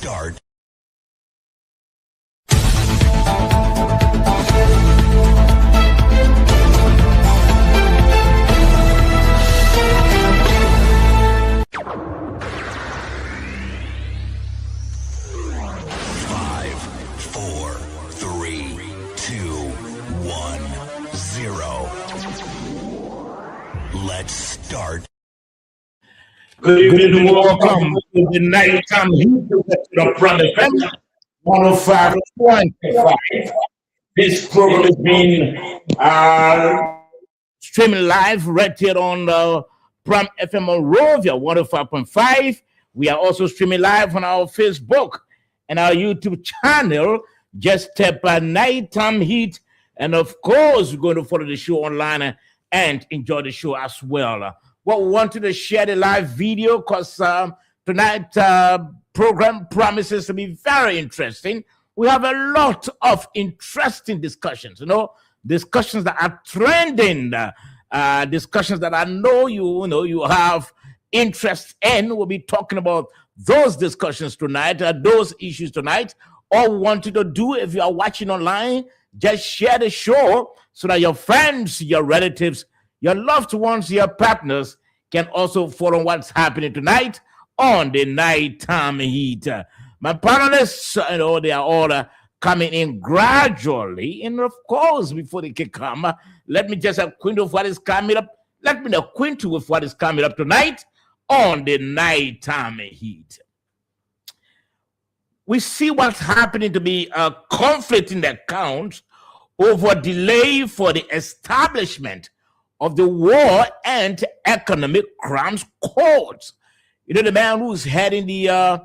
start. Five, four, three, two, 1, 0. Let's start. Good evening and welcome to the nighttime heat to the Prime FM 105.5. This program is being streaming live right here on Prime FM on Rovia 105.5. We are also streaming live on our Facebook and our YouTube channel. Just tap Nighttime Heat. And of course, we're going to follow the show online and enjoy the show as well. Well, we wanted to share the live video because tonight's program promises to be very interesting. We have a lot of interesting discussions, discussions that are trending, discussions that I know you have interest in. We'll be talking about those discussions tonight, those issues tonight. All we want you to do, if you are watching online, just share the show so that your friends, your relatives, your loved ones, your partners can also follow what's happening tonight on the Nighttime Heat. My panelists, they are all coming in gradually. And of course, before they can come, let me just acquaint with what is coming up. Let me acquaint you with what is coming up tonight on the Nighttime Heat. We see what's happening to be a conflicting accounts over delay for the establishment of the War and Economic Crimes Court. The man who's heading the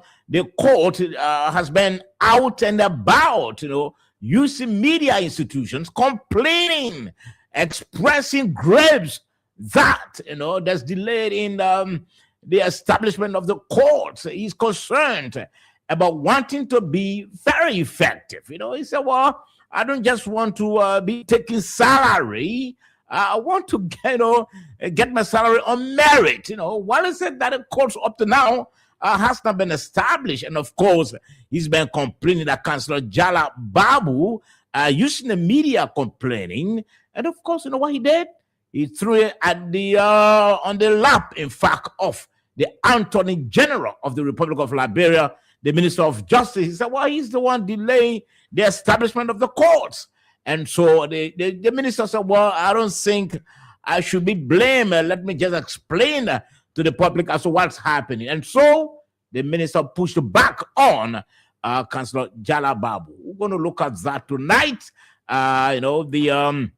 court has been out and about, using media institutions, complaining, expressing grieves that, that's delayed in the establishment of the courts. He's concerned about wanting to be very effective. He said, well, I don't just want to be taking salary. I want to get my salary on merit. While he said that the courts up to now has not been established, and of course he's been complaining that Councillor Jala Babu using the media complaining, and of course what he did, he threw it at the on the lap, in fact, of the Attorney General of the Republic of Liberia, the Minister of Justice. He said, well, he's the one delaying the establishment of the courts. And so the minister said, well, I don't think I should be blamed. Let me just explain to the public as to what's happening. And so the minister pushed back on Councillor Jala Babu. We're going to look at that tonight. The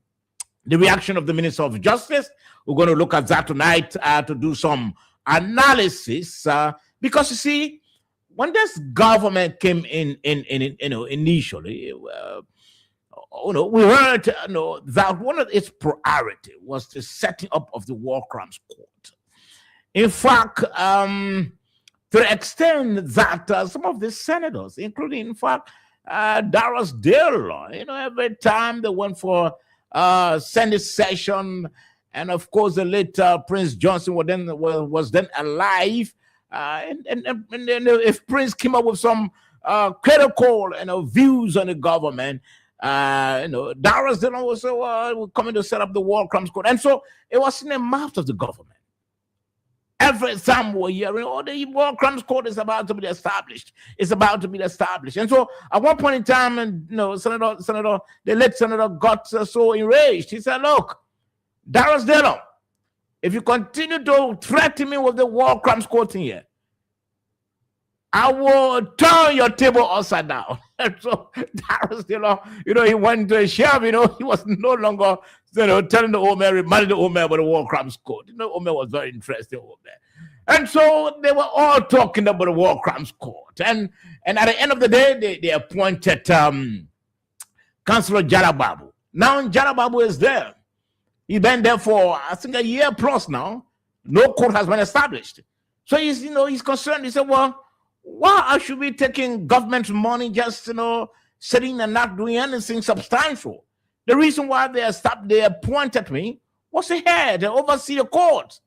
reaction of the Minister of Justice. We're going to look at that tonight to do some analysis. Because you see, when this government came in initially, we heard that one of its priority was the setting up of the War Crimes Court. In fact, to the extent that some of the senators, including, in fact, Darius Dale, every time they went for Senate session, and of course the late Prince Johnson was then alive, and if Prince came up with some critical views on the government, Darius Dillon was coming to set up the War Crimes Court. And so it was in the mouth of the government. Every time we're hearing, the War Crimes Court is about to be established. It's about to be established. And so at one point in time, the late senator got so enraged. He said, look, Darius Dillon, if you continue to threaten me with the War Crimes Court in here, I will turn your table upside down. And so Darius Dillon, he went to a sheriff, he was no longer, telling the old man, reminding the old man about the War Crimes Court. Old man was very interested old man. And so they were all talking about the War Crimes Court. And at the end of the day, they appointed Councillor Jala Babu. Now Jala Babu is there. He's been there for, I think, a year plus now. No court has been established. So he's concerned. He said, well, why I should be taking government money just, sitting and not doing anything substantial? The reason why they appointed me was to head and oversee the courts.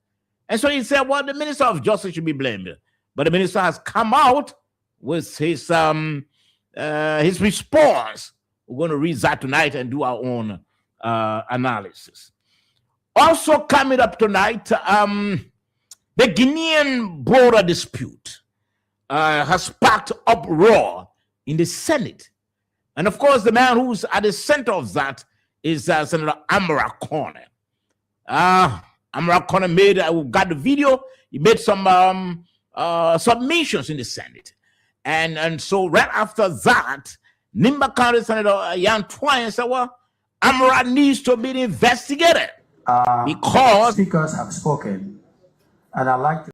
And so he said, well, the Minister of Justice should be blamed. But the minister has come out with his response. We're going to read that tonight and do our own analysis. Also coming up tonight, the Guinean border dispute has sparked uproar in the Senate. And of course, the man who's at the center of that is Senator Amara Corner. Amara Corner got the video. He made some submissions in the Senate. And so right after that, Nimba County Senator Yan Twine said, well, Amara needs to be investigated because speakers have spoken, and I'd like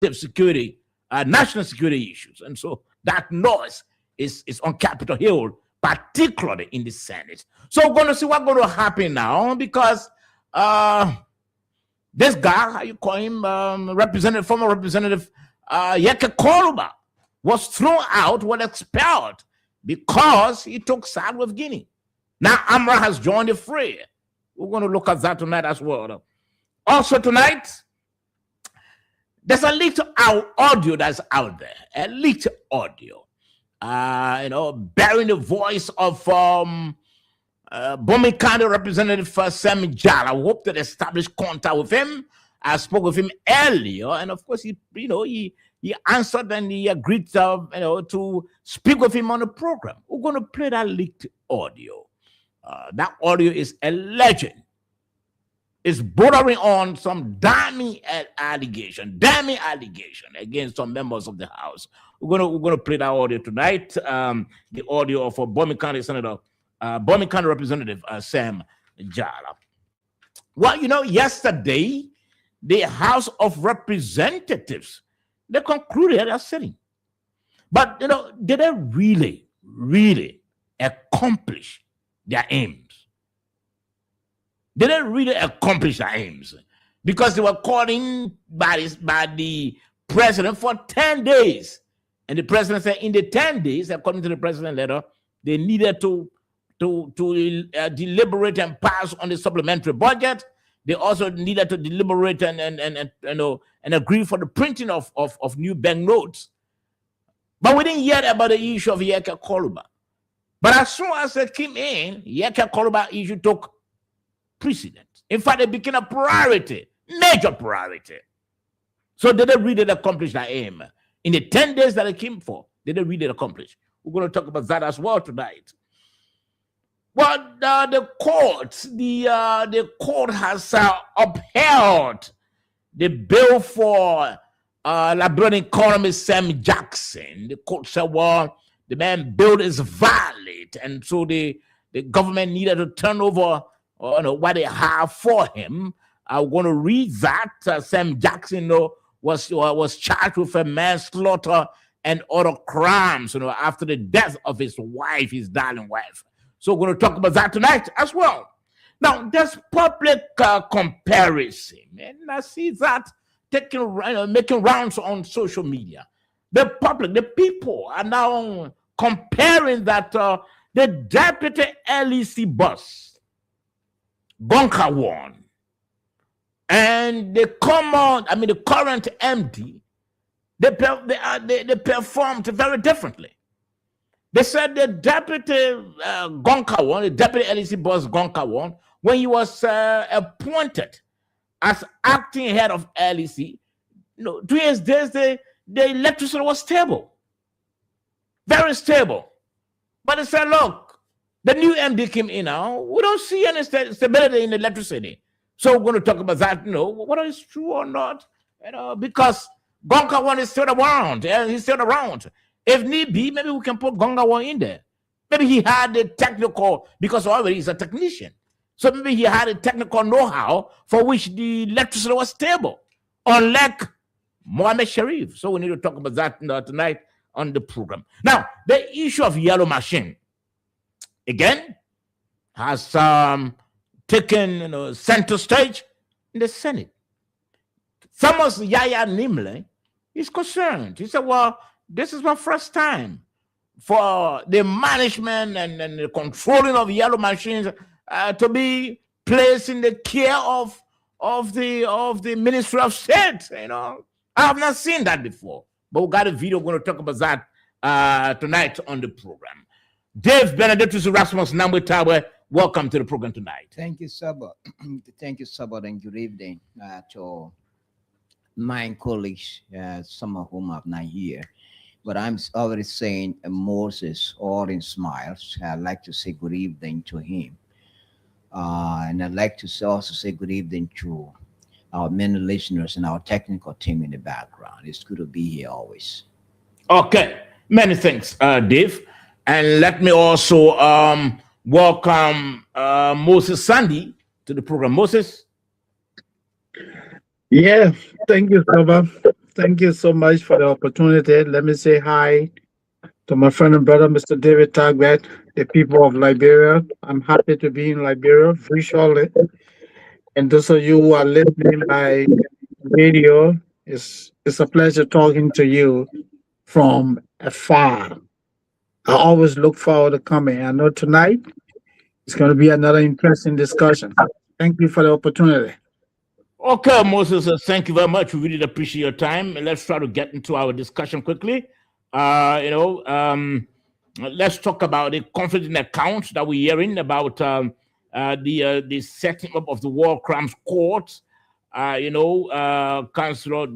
to security, national security issues. And so that noise is on Capitol Hill, particularly in the Senate. So we're going to see what's going to happen now, because this guy, how you call him, former representative Yeke Koluba, was thrown out, was expelled because he took side with Guinea. Now Amara has joined the fray. We're going to look at that tonight as well. Also tonight, there's a leaked audio that's out there, a leaked audio, bearing the voice of Bomi County Representative Sam Jala. I hope to establish contact with him. I spoke with him earlier, and of course, he answered and he agreed to speak with him on the program. We're going to play that leaked audio. That audio is alleged. It's bordering on some damning allegation against some members of the House. We're gonna play that audio tonight. The audio of Bomi County Senator, Bomi County Representative Sam Jala. Well, yesterday the House of Representatives, they concluded their sitting, but did they really accomplish their aims? They didn't really accomplish their aims, because they were called in by the president for 10 days. And the president said in the 10 days, according to the president letter, they needed to deliberate and pass on the supplementary budget. They also needed to deliberate and agree for the printing of new banknotes. But we didn't hear about the issue of Yeke Koluba. But as soon as they came in, Yeke Koluba issue took precedent. In fact, it became a priority, major priority. So did they really accomplish their aim? In the 10 days that they came for, did they really accomplish? We're going to talk about that as well tonight. Well, the court has upheld the bill for Liberian economist Sam Jackson. The court said, well, the man bill is valid, and so the government needed to turn over what they have for him. I'm going to read that. Sam Jackson was charged with a manslaughter and other crimes after the death of his wife, his darling wife. So we're going to talk about that tonight as well. Now, there's public comparison, and I see that making rounds on social media. The people are now comparing that the deputy LEC boss, Gonkawon, and the current MD, they performed very differently. They said the deputy Gonkawon, the deputy LEC boss Gonkawon, when he was appointed as acting head of LEC, 2 years days, the electricity was stable, very stable. But they said, look, the new MD came in now. We don't see any stability in electricity. So we're going to talk about that, whether it's true or not, because Gonkawon is still around. He's still around. If need be, maybe we can put Gonkawon in there. Maybe he had the technical, because already he's a technician. So maybe he had a technical know-how for which the electricity was stable, unlike Mohammed Sharif. So we need to talk about that tonight on the program. Now, the issue of yellow machine, again, has taken center stage in the Senate. Thomas Yaya Nimle is concerned. He said, well, this is my first time for the management and the controlling of yellow machines to be placed in the care of the Ministry of State. I have not seen that before. But we got a video. We're going to talk about that tonight on the program. Dave Benedictus Erasmus Nambwe, welcome to the program tonight. Thank you, Sabah. Thank you, Sabah, and good evening to my colleagues, some of whom are not here. But I'm already saying Moses, all in smiles. I'd like to say good evening to him. And I'd like to also say good evening to our many listeners and our technical team in the background. It's good to be here always. Okay, many thanks, Dave. And let me also welcome Moses Sandy to the program. Moses? Yeah, thank you, Sabah. Thank you so much for the opportunity. Let me say hi to my friend and brother, Mr. David Tagbet, the people of Liberia. I'm happy to be in Liberia virtually. And those of you who are listening by radio, it's a pleasure talking to you from afar. I always look forward to coming. I know tonight it's going to be another interesting discussion. Thank you for the opportunity. Okay, Moses, thank you very much. We really appreciate your time. And let's try to get into our discussion quickly. Let's talk about the conflicting accounts that we're hearing about the setting up of the War Crimes Court. Councillor,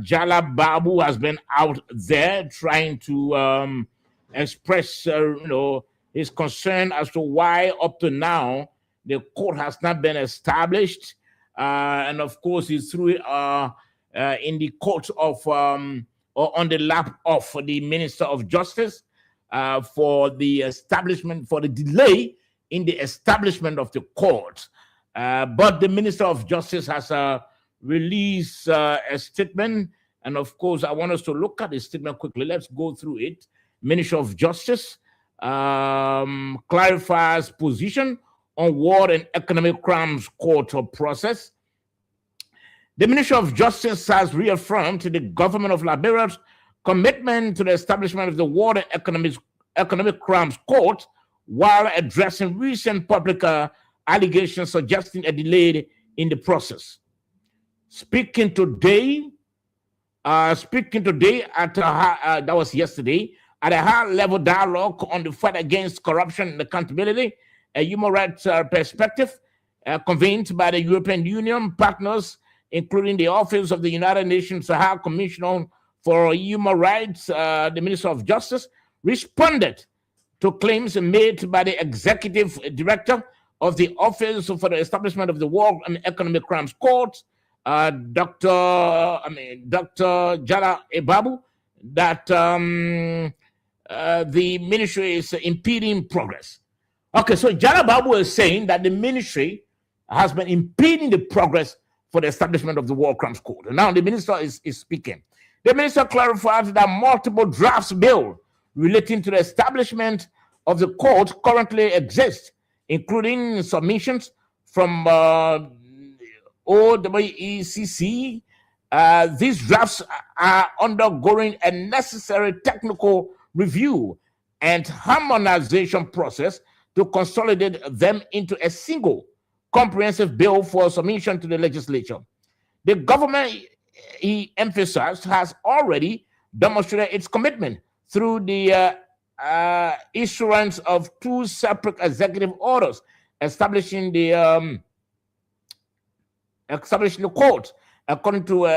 Jala Babu has been out there trying to express, his concern as to why up to now the court has not been established. And of course, he threw it in the court of, or on the lap of the Minister of Justice for the establishment, for the delay in the establishment of the court. But the Minister of Justice has released a statement. And of course, I want us to look at the statement quickly. Let's go through it. Minister of Justice clarifies position on War and Economic Crimes Court process. The Ministry of Justice has reaffirmed the government of Liberia's commitment to the establishment of the War and Economic Crimes Court while addressing recent public allegations suggesting a delay in the process. Speaking today at that was yesterday, at a high-level dialogue on the fight against corruption and accountability, a human rights perspective convened by the European Union partners, including the Office of the United Nations High Commissioner for Human Rights, the Minister of Justice, responded to claims made by the Executive Director of the Office for the Establishment of the War and Economic Crimes Court, Dr. Jala Babu, that the ministry is impeding progress. Okay, so Jala Babu is saying that the ministry has been impeding the progress for the establishment of the War Crimes Court. And now the minister is speaking. The minister clarified that multiple drafts bill relating to the establishment of the court currently exist, including submissions from OWECC. These drafts are undergoing a necessary technical review and harmonization process to consolidate them into a single comprehensive bill for submission to the legislature. The government, he emphasized, has already demonstrated its commitment through the issuance of two separate executive orders establishing the court. Accordingly,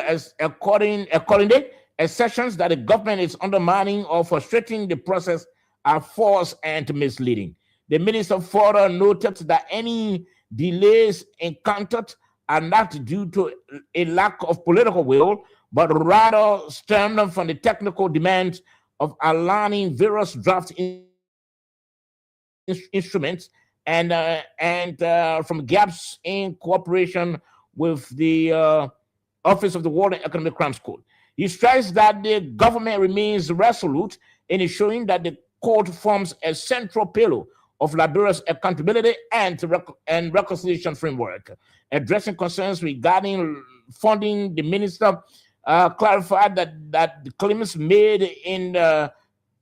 assertions that the government is undermining or frustrating the process are false and misleading. The minister further noted that any delays encountered are not due to a lack of political will, but rather stem from the technical demands of aligning various draft instruments and from gaps in cooperation with the Office of the War and Economic Crimes Court. He stressed that the government remains resolute in ensuring that the court forms a central pillar of Liberia's accountability and reconciliation framework. Addressing concerns regarding funding, the minister clarified that the claims made in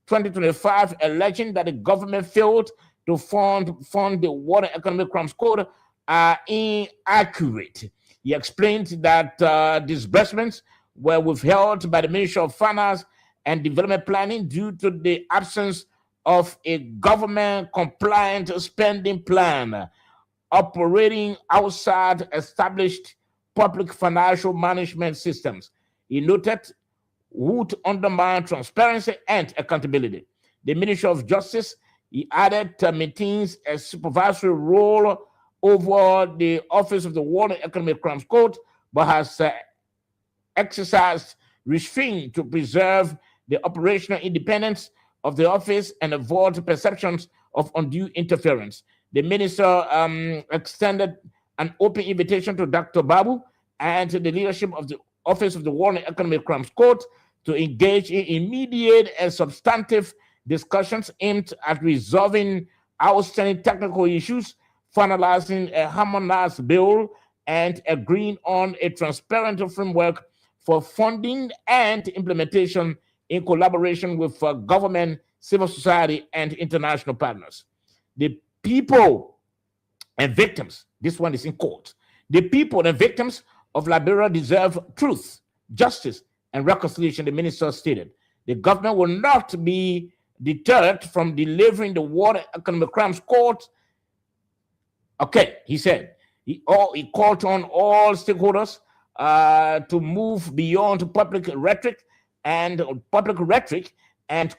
2025 alleging that the government failed to fund the War and Economic Crimes Court are inaccurate. He explained that disbursements were withheld by the Ministry of Finance and development planning due to the absence of a government compliant spending plan operating outside established public financial management systems. He noted would undermine transparency and accountability. The Ministry of Justice, he added, maintains a supervisory role over the Office of the War and Economic Crimes Court, but has exercised restraint to preserve the operational independence of the office and avoid perceptions of undue interference. The minister extended an open invitation to Dr. Babu and to the leadership of the Office of the War and Economic Crimes Court to engage in immediate and substantive discussions aimed at resolving outstanding technical issues, finalizing a harmonized bill, and agreeing on a transparent framework for funding and implementation in collaboration with government, civil society, and international partners. The people and victims, this one is in court, the people and victims of Liberia deserve truth, justice, and reconciliation, the minister stated. The government will not be deterred from delivering the War and Economic Crimes Court. Okay, he said. He called on all stakeholders to move beyond public rhetoric and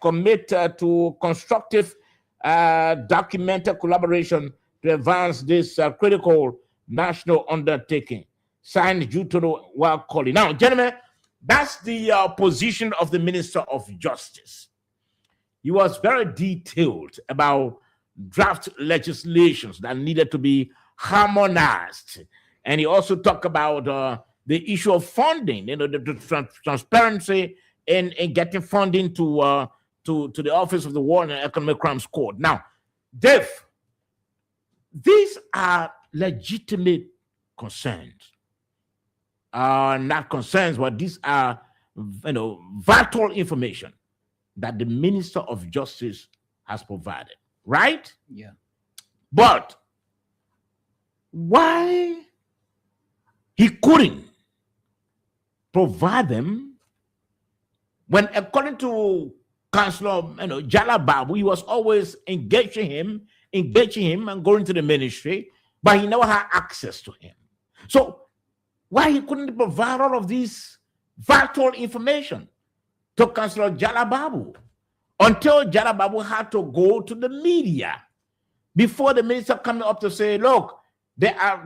commit to constructive documented collaboration to advance this critical national undertaking. Signed Jutoro Wakoli. Now, gentlemen, that's the position of the Minister of Justice. He was very detailed about draft legislations that needed to be harmonized. And he also talked about the issue of funding, the transparency in getting funding to the Office of the War and Economic Crimes Court. Now, Dave, these are legitimate concerns. Not concerns, but these are, vital information that the Minister of Justice has provided, right? Yeah. But why he couldn't provide them when, according to Councillor Jala Babu, he was always engaging him and going to the ministry, but he never had access to him. So why he couldn't provide all of these vital information to Councillor Jala Babu until Jala Babu had to go to the media before the minister coming up to say, look, there are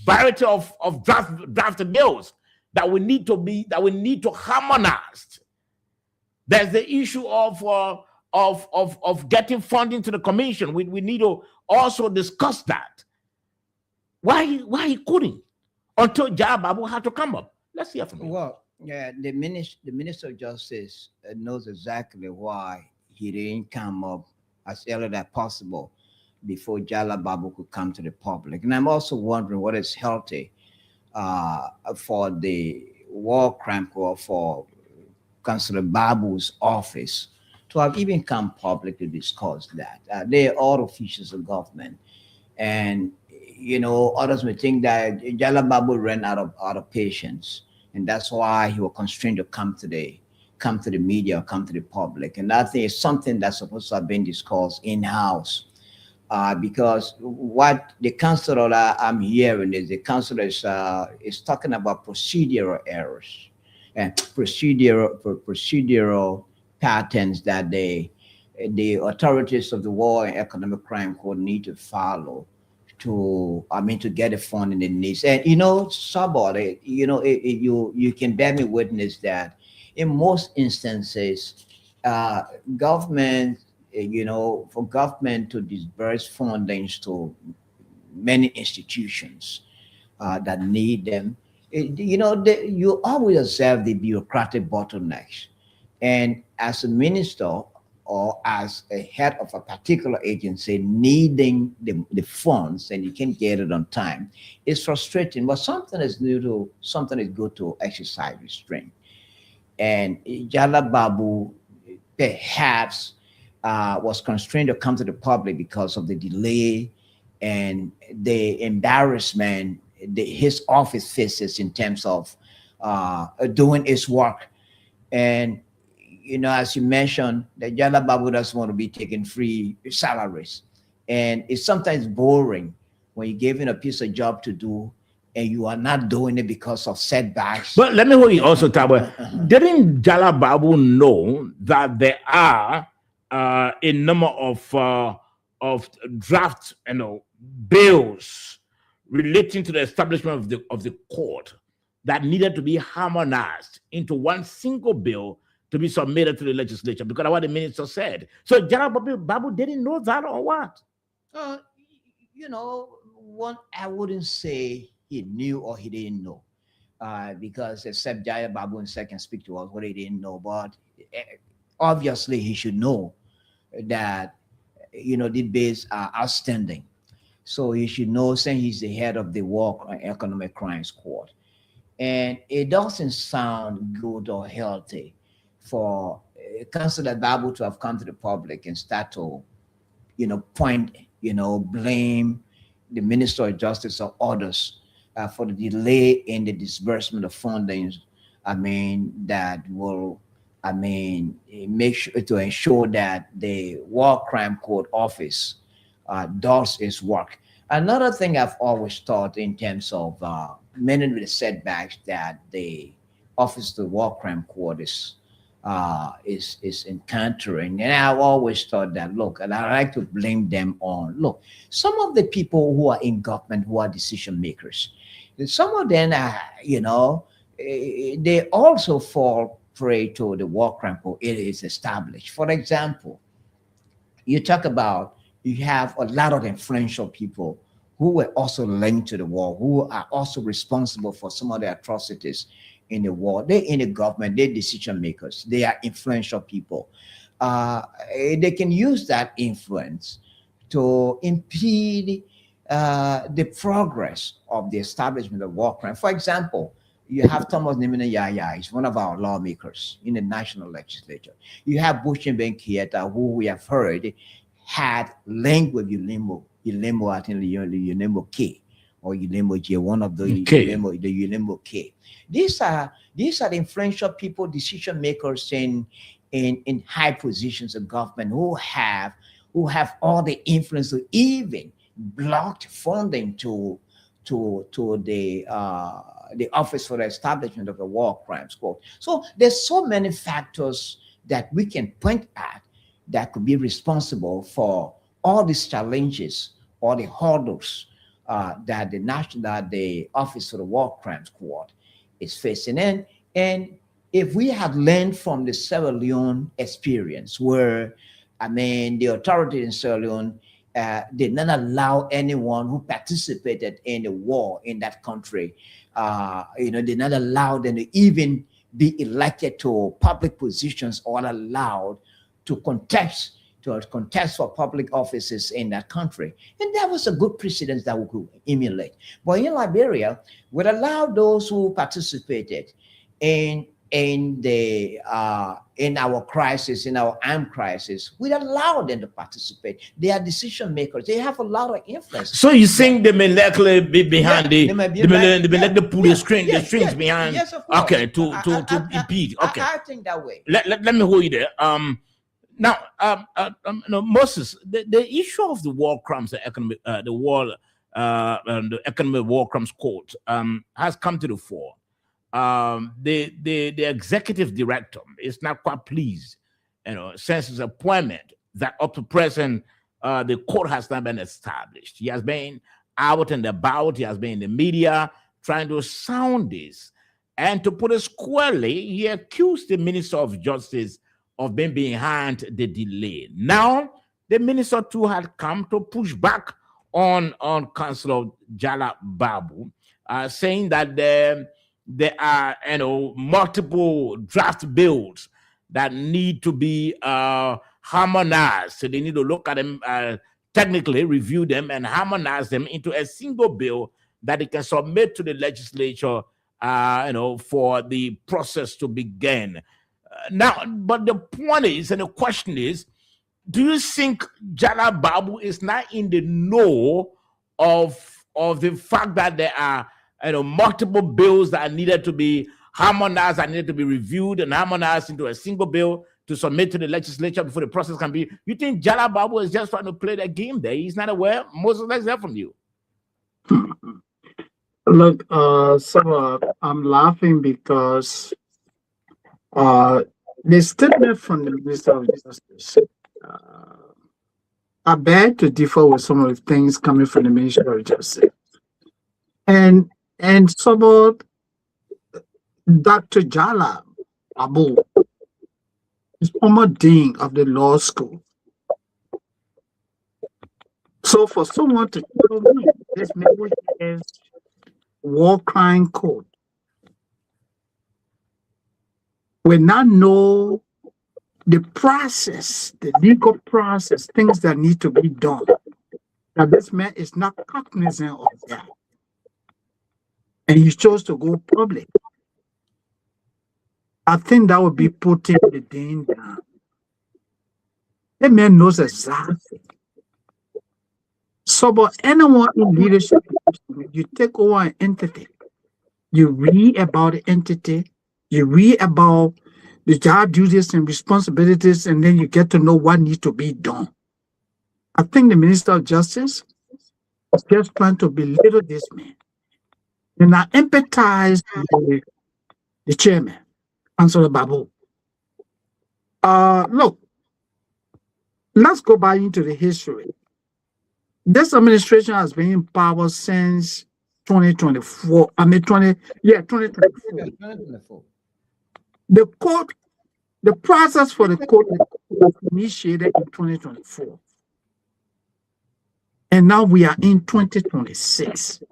variety of draft bills that we need to harmonize. There's the issue of getting funding to the commission. We need to also discuss that. Why he couldn't until Jala Babu had to come up? Let's hear from him. Well, yeah, the Minister of Justice knows exactly why he didn't come up as early as possible before Jala Babu could come to the public. And I'm also wondering what is healthy for the War Crime Court, for Councillor Babu's office to have even come public to discuss that. They are all officials of government. And, others may think that Jala Babu ran out of patience. And that's why he was constrained to come to the media, come to the public. And I think it's something that's supposed to have been discussed in-house. Because what the councillor I'm hearing is the councillor is talking about procedural errors and procedural patterns that the authorities of the War and Economic Crime Court need to follow to get the funding it needs. And somebody, you can bear me witness that in most instances, government, for government to disburse fundings to many institutions that need them, you always observe the bureaucratic bottlenecks. And as a minister or as a head of a particular agency needing the funds and you can't get it on time, it's frustrating. But something is good to exercise restraint. And Jala Babu perhaps was constrained to come to the public because of the delay and the embarrassment his office faces in terms of doing its work. And as you mentioned, the Jala Babu doesn't want to be taking free salaries. And it's sometimes boring when you're given a piece of job to do and you are not doing it because of setbacks. But let me hold you also, Tabo. Didn't Jala Babu know that there are a number of draft, bills relating to the establishment of the court that needed to be harmonized into one single bill to be submitted to the legislature because of what the minister said? So Jala Babu didn't know that, or what? One, I wouldn't say he knew or he didn't know, because except Jaya Babu and second speak to us what he didn't know, but obviously he should know that the bills are outstanding. So he should know, saying he's the head of the War and Economic Crimes Court, and it doesn't sound good or healthy for Councillor Babu to have come to the public and start to, point, blame the Minister of Justice or others for the delay in the disbursement of funding. That will, make sure to ensure that the War Crime Court Office does its work. Another thing I've always thought in terms of many of the setbacks that the Office of the War Crime Court is encountering, and I've always thought that, look, and I like to blame them on, look, some of the people who are in government who are decision makers, some of them are, they also fall prey to the War Crime Court. It is established. For example, you talk about, you have a lot of influential people who were also linked to the war, who are also responsible for some of the atrocities in the war. They're in the government, they're decision makers, they are influential people. They can use that influence to impede the progress of the establishment of war crime. For example, you have Thomas Nimina Yaya, he's one of our lawmakers in the national legislature. You have Bush and Ben Kieta, who we have heard had linked with Ulimo, I think the Ulimo K or Ulimo J, one of the Ulimo K. These are the influential people, decision makers in high positions of government who have all the influence to even block funding to the Office for the Establishment of the War Crimes Court. So there's so many factors that we can point at that could be responsible for all these challenges or the hurdles that the Office for the War Crimes Court is facing. And if we had learned from the Sierra Leone experience, where the authorities in Sierra Leone did not allow anyone who participated in the war in that country, did not allow them to even be elected to public positions or allowed to contest for public offices in that country. And that was a good precedent that we could emulate. But in Liberia, we allowed those who participated in our crisis, in our armed crisis, we allow them to participate. They are decision makers. They have a lot of influence. So you think they may likely be behind they may pull the strings behind. Yes, of course. Okay, to impede. Okay, I think that way. Let me hold you there. Now, Moses, the issue of the war crimes, the economic war crimes court has come to the fore. The executive director is not quite pleased, since his appointment, that up to present, the court has not been established. He has been out and about. He has been in the media trying to sound this, and to put it squarely, he accused the Minister of Justice of being behind the delay. Now, the minister too had come to push back on Councillor Jala Babu, saying that there are multiple draft bills that need to be harmonized. So they need to look at them, technically review them and harmonize them into a single bill that they can submit to the legislature, for the process to begin. Now, but the point is, and the question is, do you think Jala Babu is not in the know of the fact that there are multiple bills that are needed to be harmonized, that needed to be reviewed and harmonized into a single bill to submit to the legislature before the process can be. You think Jala Babu is just trying to play that game there? He's not aware. Moses, let's hear from you. Look, I'm laughing because the statement from the Minister of Justice, I beg to differ with some of the things coming from the Minister of Justice. And some of Dr. Jala Babu is former dean of the law school. So for someone to tell me this maybe is war crime code, we now know the process, the legal process, things that need to be done, that this man is not cognizant of that. And he chose to go public. I think that would be putting the Dean down. That man knows exactly. So, but anyone in leadership, you take over an entity, you read about the entity, you read about the job duties and responsibilities, and then you get to know what needs to be done. I think the Minister of Justice is just trying to belittle this man. And I empathize with the chairman, Councillor Babu. Look, let's go back into the history. This administration has been in power since 2024. 2024. The court, the process for the court was initiated in 2024. And now we are in 2026.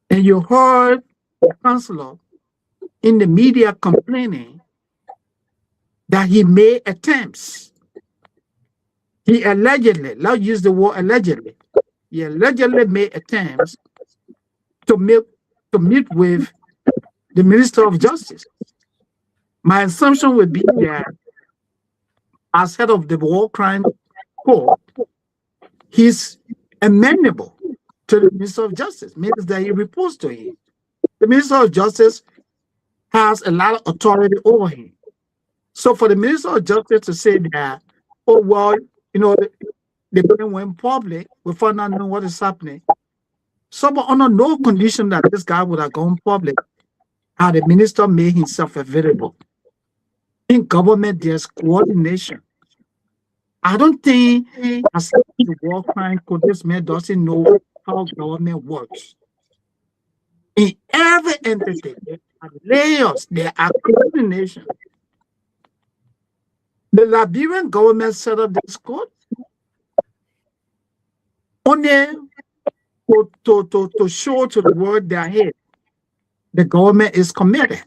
And you heard the councillor in the media complaining that he made attempts. He allegedly, let's use the word allegedly, he allegedly made attempts to meet with the Minister of Justice. My assumption would be that as head of the War Crime Court, he's amenable to the Minister of Justice, means that he reports to him. The Minister of Justice has a lot of authority over him. So for the Minister of Justice to say that, oh, well, you know, the building went public without not knowing what is happening. So, but under no condition that this guy would have gone public, had the minister made himself available. In government, there's coordination. I don't think as the war crime code, this man doesn't know how government works. In every entity, there are layers, there are coordination. The Liberian government set up this code only to show to the world their head. The government is committed.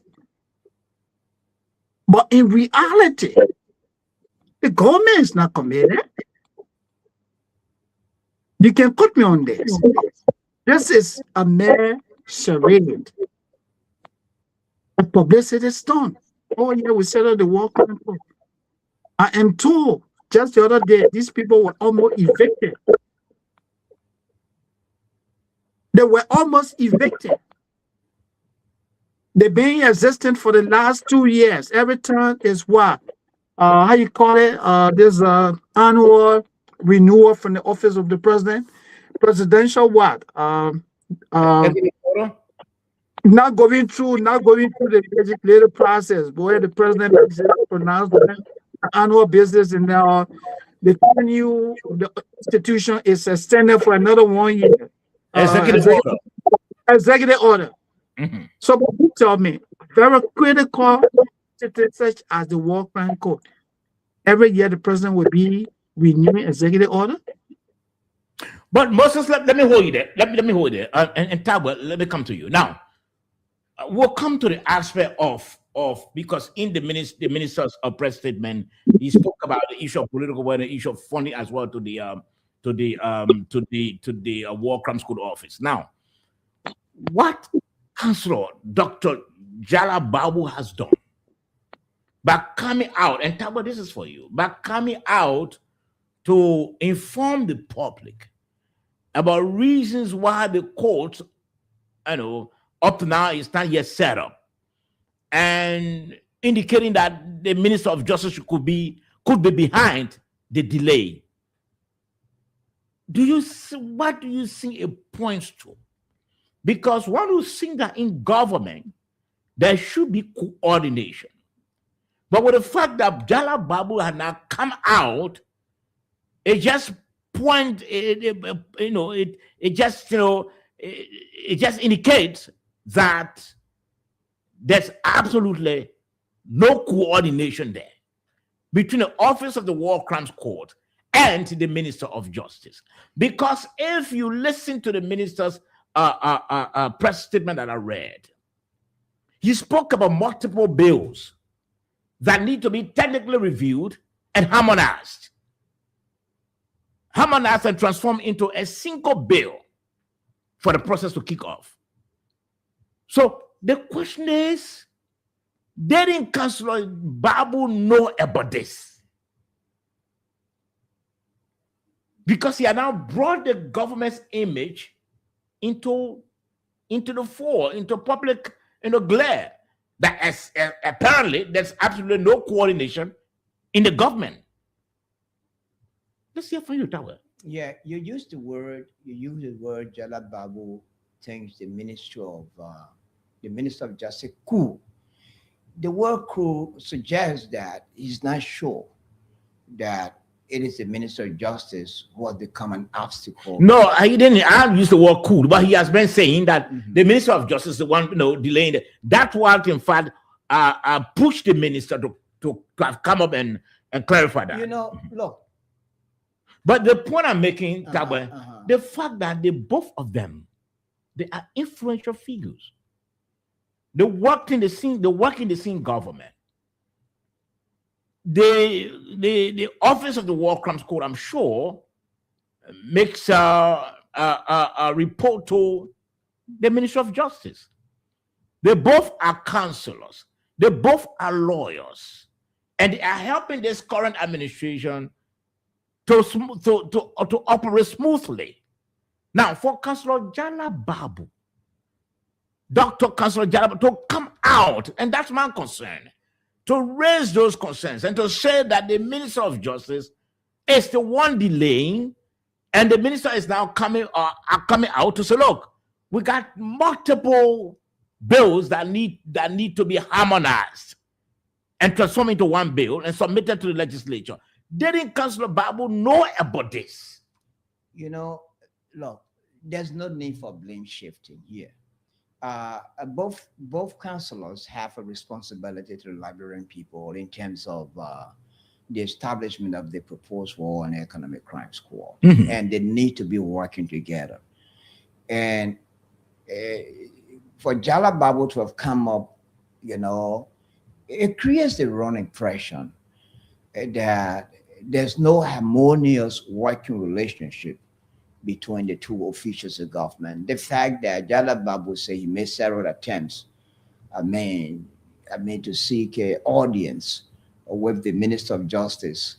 But in reality, the government is not committed. You can put me on this. This is a mere charade. A publicity stunt. Oh yeah, we set up the war crime code. I am told just the other day, these people were almost evicted. They were almost evicted. They've been existing for the last 2 years. Every time is what? How you call it? There's an annual renewal from the office of the president. Presidential what? Not going through the legislative process, but where the president pronounced the annual business, and now the new institution is extended for another 1 year. Executive order. Mm-hmm. So you tell me, very critical such as the war crime code. Every year the president will be renewing executive order. But Moses, let me hold you there. Let me hold you there. And Tabo, let me come to you now. We'll come to the aspect of because in the minister's press statement, he spoke about the issue of political will, the issue of funding as well to the War Crimes Code office. Now, what Councillor Dr. Jala Babu has done by coming out, and Tabo, this is for you, by coming out to inform the public about reasons why the court, up to now, is not yet set up. And indicating that the Minister of Justice could be behind the delay. What do you think it points to? Because one who thinks that in government there should be coordination, but with the fact that Jala Babu had now come out, it just it just indicates that there's absolutely no coordination there between the Office of the War Crimes Court and the Minister of Justice. Because if you listen to the minister's press statement that I read, he spoke about multiple bills that need to be technically reviewed and harmonized and transformed into a single bill for the process to kick off. So the question is, didn't Councillor Babu know about this? Because he had now brought the government's image into the fore, into public, glare, that apparently there's absolutely no coordination in the government. Let's hear from you, Tower. Yeah, you use the word Jala Babu thinks the Minister of Justice coup. The word coup suggests that he's not sure that it is the Minister of Justice who has become an obstacle. No, he didn't. I use the word coup, but he has been saying that the Minister of Justice is the one, delaying it. That was, in fact, pushed the minister to have come up and clarify that. Look. But the point I'm making, the fact that both of them, they are influential figures. They work in the same government. The Office of the War Crimes Court, I'm sure, makes a report to the Ministry of Justice. They both are counselors. They both are lawyers, and they are helping this current administration to operate smoothly. Now, for Councillor Jala Babu, Dr. Councillor Jala Babu, to come out, and that's my concern, to raise those concerns and to say that the Minister of Justice is the one delaying, and the minister is now coming out to say, look, we got multiple bills that need to be harmonized and transformed into one bill and submitted to the legislature. Didn't Councillor Babu know about this? Look, there's no need for blame shifting here. Both councillors have a responsibility to the Liberian people in terms of the establishment of the proposed War and Economic Crimes Court, and they need to be working together. And for Jala Babu to have come up, it creates the wrong impression that there's no harmonious working relationship between the two officials of government. The fact that Jala Babu said he made several attempts, to seek an audience with the Minister of Justice,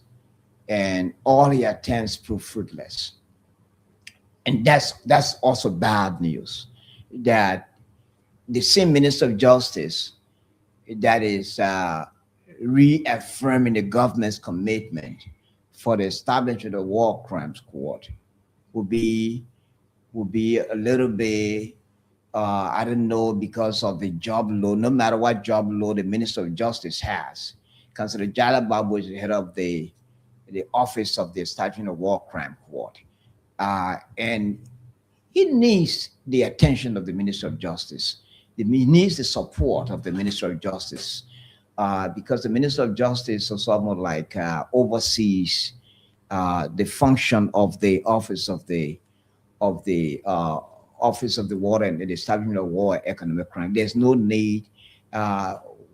and all the attempts proved fruitless. And that's also bad news, that the same Minister of Justice that is reaffirming the government's commitment for the establishment of the War Crimes Court will be a little bit, I don't know, because of the job load. No matter what job load the Minister of Justice has, Councillor Jala Babu is the head of the Office of the Establishment of War Crime Court, and he needs the attention of the Minister of Justice. He needs the support of the Minister of Justice, because the Minister of Justice is somewhat like oversees the function of the Office of the Office of the War and the Establishment of War and Economic Crime. There's no need,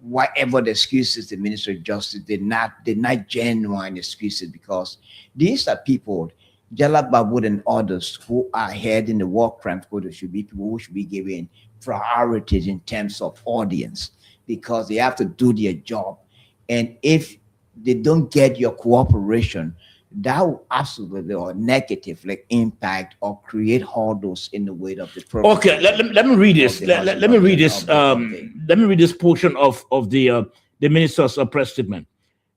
whatever the excuses the Minister of Justice, they're not genuine excuses, because these are people, Jala Babu and others, who are head in the War Crimes Court, should be people who should be given priorities in terms of audience, because they have to do their job. And if they don't get your cooperation, that will absolutely or negatively impact or create hurdles in the way of the program. Okay, let me read this. Let me read this. Let me read this portion of the the minister's press statement.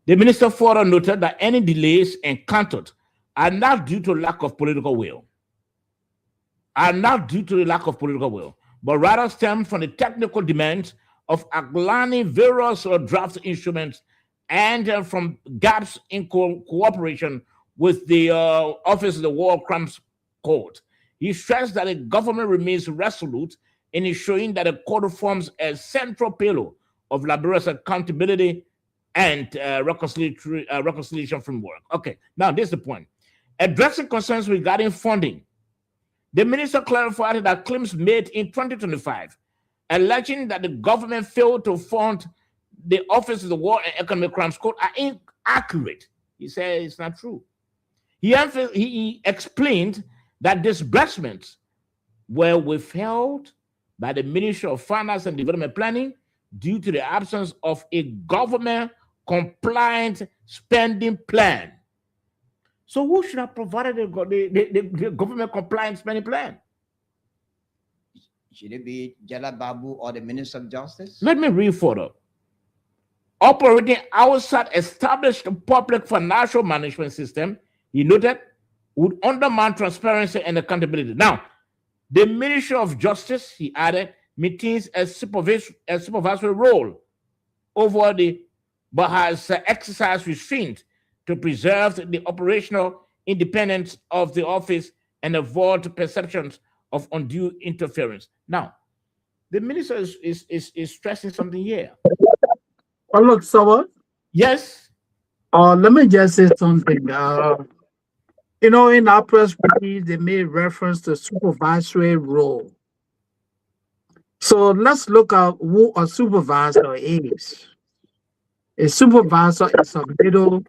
The minister further noted that any delays encountered are not due to lack of political will, but rather stem from the technical demands of aligning various draft instruments and from gaps in cooperation with the Office of the War Crimes Court. He stressed that the government remains resolute in ensuring that the court forms a central pillar of Liberia's accountability and reconciliation framework. Okay, now this is the point. Addressing concerns regarding funding, the minister clarified that claims made in 2025, alleging that the government failed to fund the Office of the War and Economic Crimes Court are inaccurate. He said it's not true. He explained that disbursements were withheld by the Ministry of Finance and Development Planning due to the absence of a government-compliant spending plan. So who should have provided the government-compliant spending plan? Should it be Jalal Babu or the Minister of Justice? Let me read further. Operating outside established public financial management system, he noted, would undermine transparency and accountability. Now, the Ministry of Justice, he added, maintains a supervisory role over but has exercised restraint to preserve the operational independence of the office and avoid perceptions of undue interference. Now, the minister is stressing something here. Oh, look, Sawa. Yes. Let me just say something. In our press release, they made reference to supervisory role. So let's look at who a supervisor is. A supervisor is a middle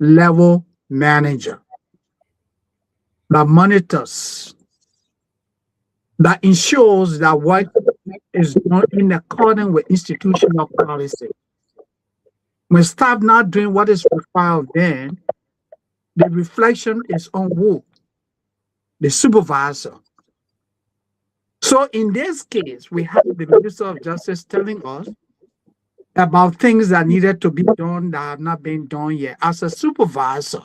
level manager that monitors, that ensures that work is done in accordance with institutional policy. When staff not doing what is required of them, the reflection is on who? The supervisor. So in this case, we have the Minister of Justice telling us about things that needed to be done that have not been done yet. As a supervisor,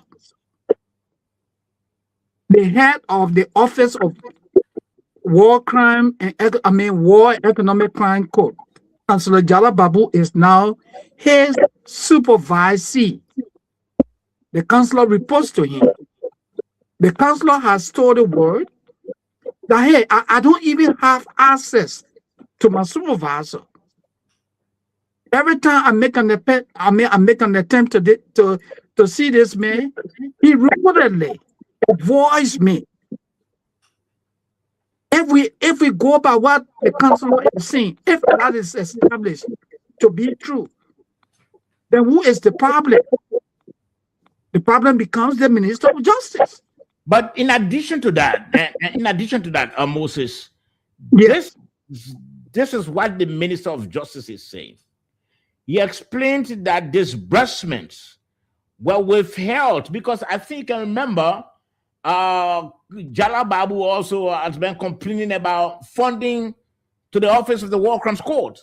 the head of the Office of War Crime and War Economic Crime Court, Councillor Jalal Babu, is now his supervisee. The councillor reports to him. The councillor has told the world that, hey, I don't even have access to my supervisor. Every time I make an attempt to see this man, he repeatedly avoids me. If we go by what the councillor is saying, if that is established to be true, then who is the problem? The problem becomes the Minister of Justice. But in addition to that, Moses, yes, this is what the Minister of Justice is saying. He explained that disbursements were withheld because I think I remember Jalal Babu also has been complaining about funding to the Office of the War Crimes Court.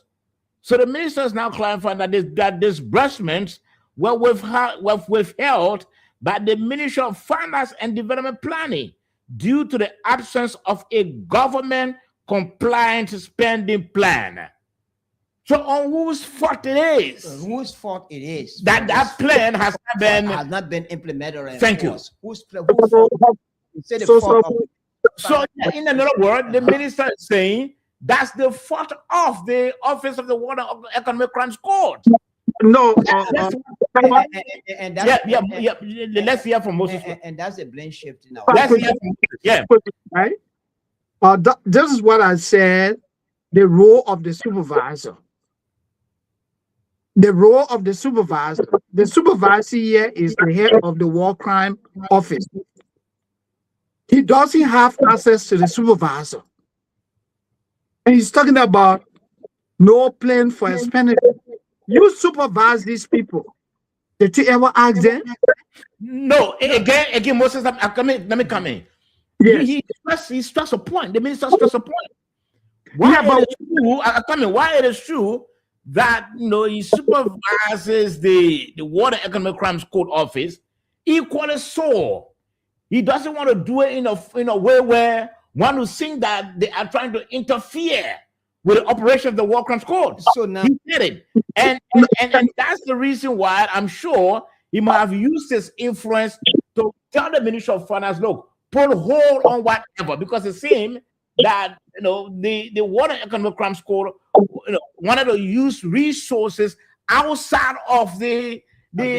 So the minister is now clarifying that disbursements were withheld by the Ministry of Finance and Development Planning due to the absence of a government-compliant spending plan. So on whose fault it is? Whose fault it is? That plan has not been implemented. Thank you. Whose fault? So in another word, the minister is saying that's the fault of the Office of the War and Economic Crimes Court. No, and that's, let's hear from Moses. And that's a blame shift now. Let's hear from Moses. Yeah. Right. This is what I said. The role of the supervisor. The role of the supervisor. The supervisor here is the head of the War Crime Office. He doesn't have access to the supervisor. And he's talking about no plan for expenditure. You supervise these people. Did you ever ask them? No. Again, Moses, let me come in. Yes. He stressed a point. The minister stressed a point. Why it is true that he supervises the Water Economic Crimes Court office, equally so. He doesn't want to do it in a way where one will think that they are trying to interfere with the operation of the War Crimes Court. So now He did it. And that's the reason why I'm sure he might have used his influence to tell the Ministry of Finance, look, put hold on whatever, because it seemed that the Water Economic Crimes Court wanted to use resources outside of the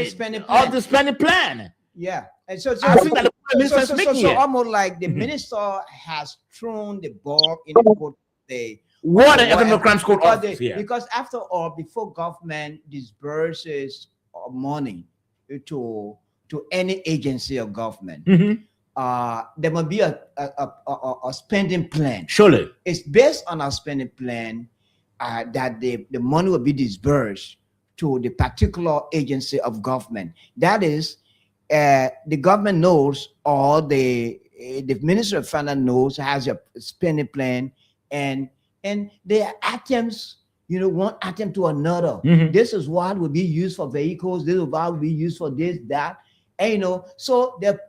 spending plan. Yeah. And so I think that the minister is making so it. almost like the minister has thrown the ball in the court of the Water Economic Crimes Court office, because after all, before government disburses money to any agency of government, there must be a spending plan. Surely. It's based on a spending plan that the money will be disbursed to the particular agency of government. That is, the government knows, or the Ministry of Finance knows, has a spending plan, and there are items, one item to another. This is what will be used for vehicles. This is what will be used for this, that. And, so the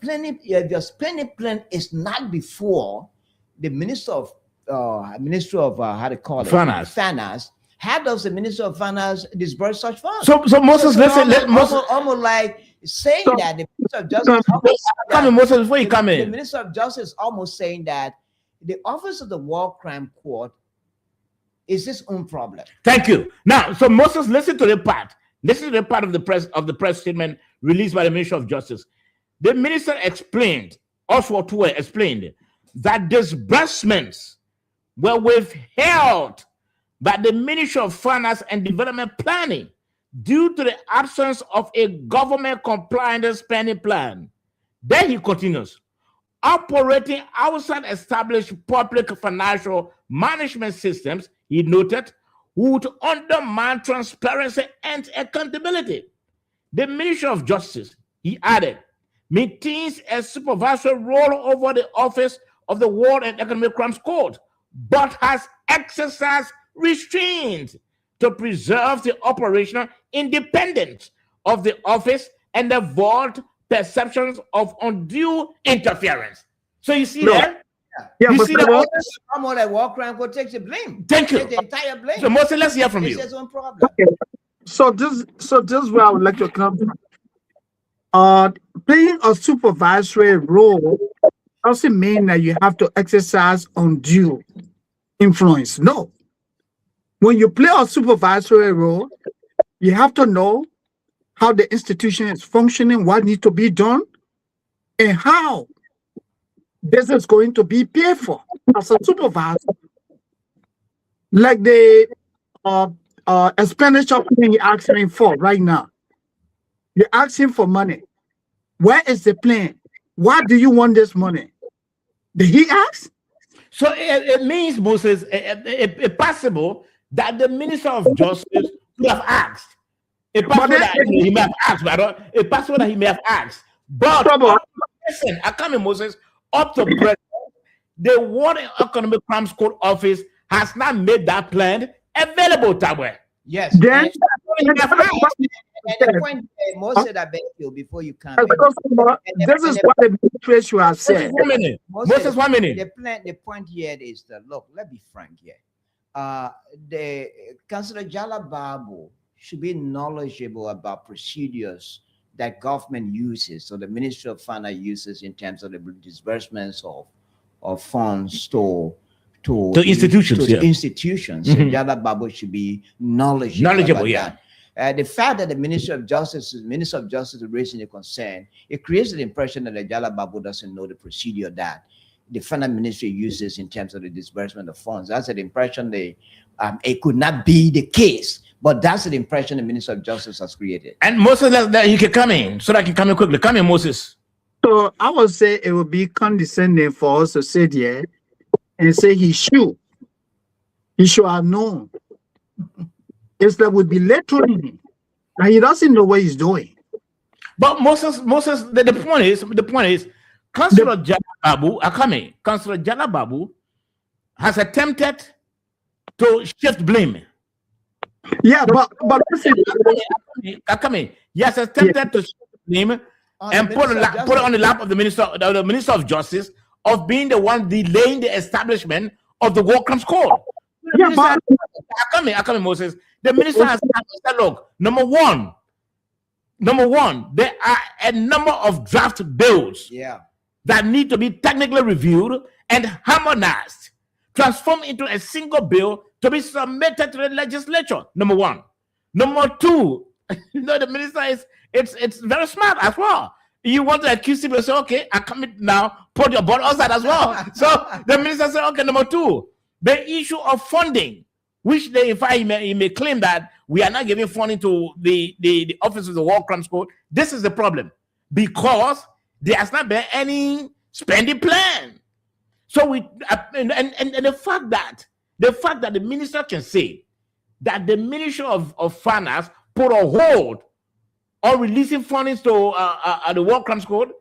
spending plan is not before the Ministry of Finance. How does the Ministry of Finance disburse such funds? So Moses, almost like saying that the Minister of Justice. Moses, before you come in. The Minister of Justice is almost saying that the Office of the War Crime Court is its own problem. Thank you. Now, so Moses, listen to the part. Listen to the part of the press statement released by the Ministry of Justice. The minister explained, Oswald Tuwe explained, that disbursements were withheld by the Ministry of Finance and Development Planning due to the absence of a government-compliant spending plan. Then he continues, operating outside established public financial management systems, he noted, would undermine transparency and accountability. The Ministry of Justice, he added, maintains a supervisory role over the Office of the War and Economic Crimes Court, but has exercised restraint to preserve the operational independence of the office and avoid perceptions of undue interference. So you see that? Yeah, you but see that? Almost like war crime could take the blame. Thank you. Take the entire blame. So Moses, let's hear from you. It's his own problem. Okay. So this is where I would like to come from. Playing a supervisory role doesn't mean that you have to exercise undue influence. No. When you play a supervisory role, you have to know how the institution is functioning, what needs to be done, and how this is going to be paid for. As a supervisor, like the expenditure plan you're asking for right now. You're asking for money. Where is the plan? Why do you want this money? Did he ask? So it means, Moses, it's possible that the Minister of Justice could have asked. It's possible that he may have asked, but it's possible that he may have asked. But listen, I come in, Moses, up to present, the Water Economic Crimes Court office has not made that plan available that way. Yes. Then, and the point, Moses, I beg you, before you come. This is what the administration has said. Moses, 1 minute. The point here is that, look, let's be frank here. The Councillor Jala Babu should be knowledgeable about procedures that government uses, so the Ministry of Finance uses in terms of the disbursements of funds to institutions. Institutions. So Jala Babu should be knowledgeable yeah. That. The fact that the Minister of Justice is raising a concern, it creates the impression that the Jala Babu doesn't know the procedure that the finance ministry uses in terms of the disbursement of funds. That's the impression it could not be the case, but that's the impression the Minister of Justice has created. And Moses, that you can come in, so that I can come in quickly. Come in, Moses. So I would say it would be condescending for us to sit here and say he should have known. It's that would be lecturing him, and he doesn't know what he's doing. But Moses, the point is, Councillor Jala Babu has attempted to shift blame. Yeah, but listen, Akame, he has attempted to name On and the put Minister of put it on the Justice. lap of the minister of justice of being the one delaying the establishment of the War Crimes Code. The yeah, minister, but Akame Moses, the minister has said, look, number one, there are a number of draft bills Yeah. that need to be technically reviewed and harmonized, transformed into a single bill to be submitted to the legislature. Number one. Number two, the minister it's very smart as well. You want to accuse him and say, okay, I commit now, put your butt outside as well. So the minister said, okay, number two, the issue of funding, which they, in fact, he may claim that we are not giving funding to the Office of the War Crimes Code. This is the problem because there has not been any spending plan. So we and the fact that the minister can say that the Ministry of Finance put a hold on releasing funding to the War Crimes Code,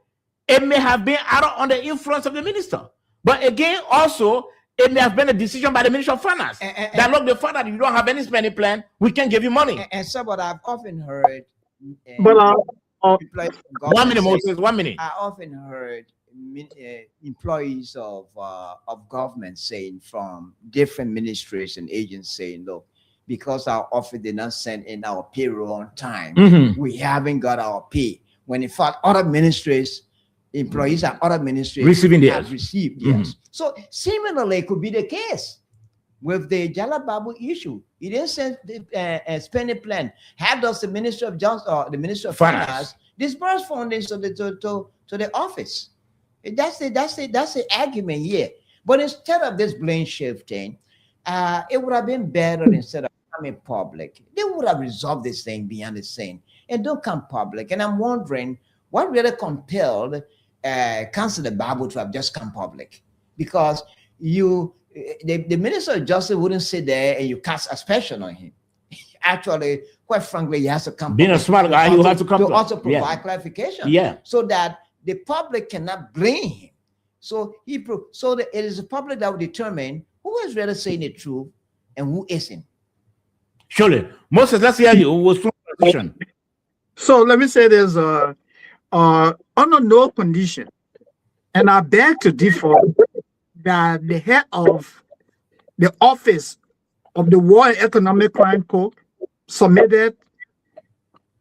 it may have been out on the influence of the minister. But again, also, it may have been a decision by the Ministry of Finance that look, the fact that you don't have any spending plan, we can give you money. And so what I've often heard. but employees from 1 minute, government say- Moses, 1 minute. I often heard employees of government saying from different ministries and agents saying, look, because our office did not send in our payroll on time, we haven't got our pay. When in fact, other ministries, employees at other ministries Receiving theirs. have received, yes. So similarly, it could be the case with the Jalababu issue. He didn't send the spending plan. How does the Ministry of Justice or the Ministry of Finance disperse funding to the office? That's the argument here. But instead of this blame shifting, it would have been better instead of coming public. They would have resolved this thing behind the scene and don't come public. And I'm wondering what really compelled Councillor Babu to have just come public, because the Minister of Justice wouldn't sit there and you cast aspersion on him. Actually, quite frankly, he has to come. Being a smart guy, you have to come to also provide yeah. clarification. Yeah. So that the public cannot blame him. So it is the public that will determine who is really saying the truth and who isn't. Surely. Moses, let's hear you. Was from so let me say this: under no condition, and I beg to differ, that the head of the Office of the War and Economic Crime Code submitted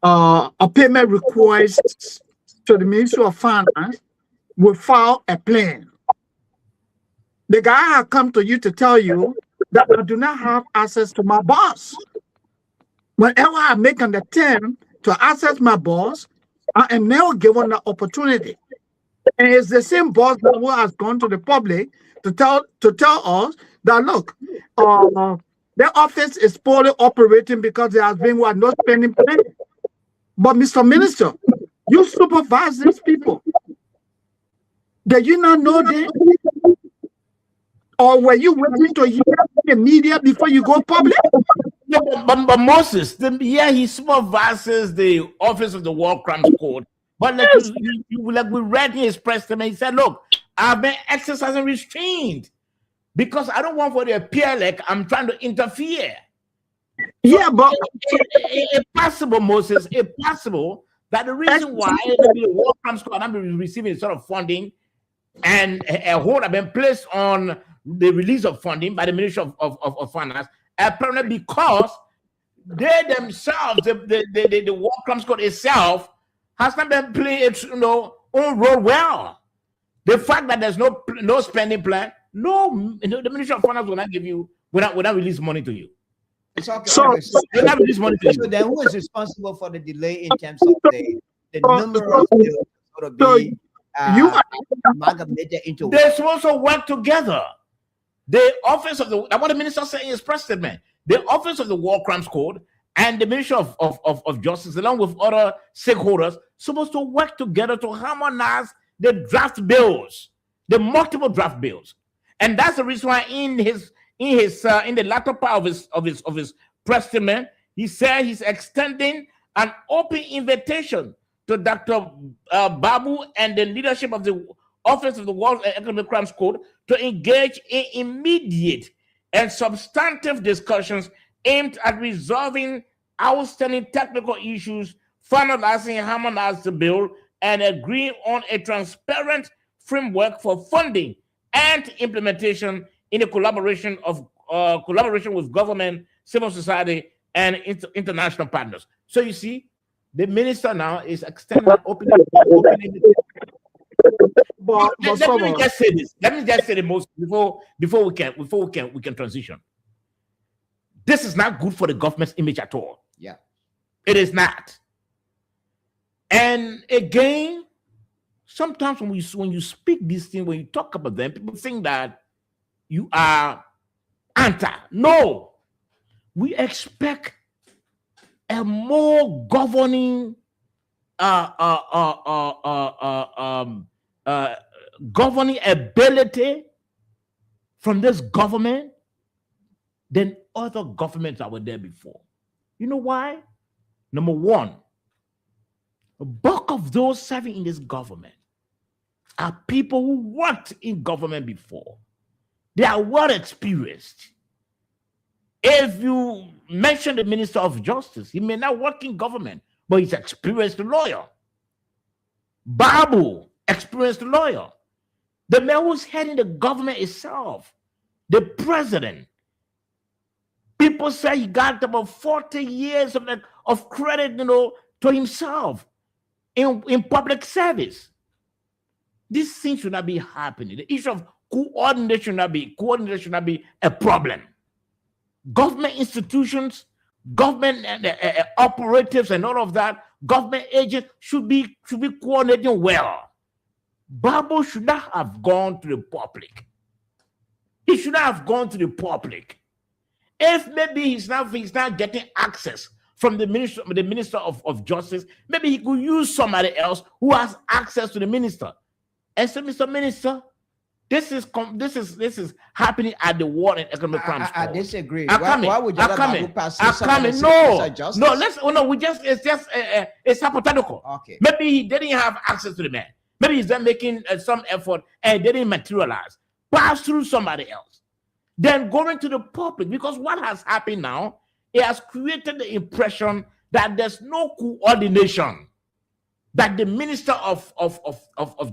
a payment request to the Ministry of Finance without a plan. The guy had come to you to tell you that I do not have access to my boss. Whenever I make an attempt to access my boss, I am now given the opportunity. And it's the same boss that who has gone to the public to tell us that, look, their office is poorly operating because there has been no spending plan. But Mr. Minister, you supervise these people. Did you not know that? Or were you waiting to hear the media before you go public? But Moses, he supervises the Office of the War Crimes Code. But like, like we read his press statement, he said, look, I've been exercising restraint because I don't want for it to appear like I'm trying to interfere. Yeah, but it's possible, Moses, it's possible that the reason why the War Crimes Code not be receiving sort of funding and a hold have been placed on the release of funding by the Ministry of Finance, apparently because they themselves, the War Crimes Code itself, has not been playing its own role well. The fact that there's no spending plan, the Ministry of Finance will not give you, will not release money to you. Okay. So They release money to So you. then who is responsible for the delay in terms of the number of bills going to be amalgamated into one? They're supposed to work together. The Office of the, what the minister said in his press statement, the Office of the War Crimes Code and the Ministry of Justice, along with other stakeholders, supposed to work together to harmonize the draft bills, the multiple draft bills. And that's the reason why in the latter part of his press statement, he said he's extending an open invitation to Dr. Babu and the leadership of the Office of the War and Economic Crimes Code to engage in immediate and substantive discussions aimed at resolving outstanding technical issues, finalizing and harmonizing the bill, and agreeing on a transparent framework for funding and implementation in a collaboration with government, civil society, and international partners. So you see, the minister now is extending opening. But Let me just say this. Let me just say the most before we can transition. This is not good for the government's image at all. Yeah, it is not. And again, sometimes when you speak these things, when you talk about them, people think that you are anti. No, we expect a more governing governing ability from this government than other governments that were there before. You know why? Number one, the bulk of those serving in this government are people who worked in government before. They are well experienced. If you mention the Minister of Justice, he may not work in government, but he's an experienced lawyer. Babu, experienced lawyer. The man who's heading the government itself, the president. People say he got about 40 years of credit, to himself in public service. This thing should not be happening. The issue of coordination should not be a problem. Government institutions, government operatives, and all of that, government agents should be coordinating well. Babu should not have gone to the public. He should not have gone to the public. If maybe he's not getting access from the minister of Justice, maybe he could use somebody else who has access to the minister. And so, Mr. Minister, this is happening at the War and Economic Crimes Court. I disagree. Why would you pass it's hypothetical. Okay. Maybe he didn't have access to the man. Maybe he's then making some effort and it didn't materialize. Pass through somebody else. Then going to the public, because what has happened now, it has created the impression that there's no coordination, that the Minister of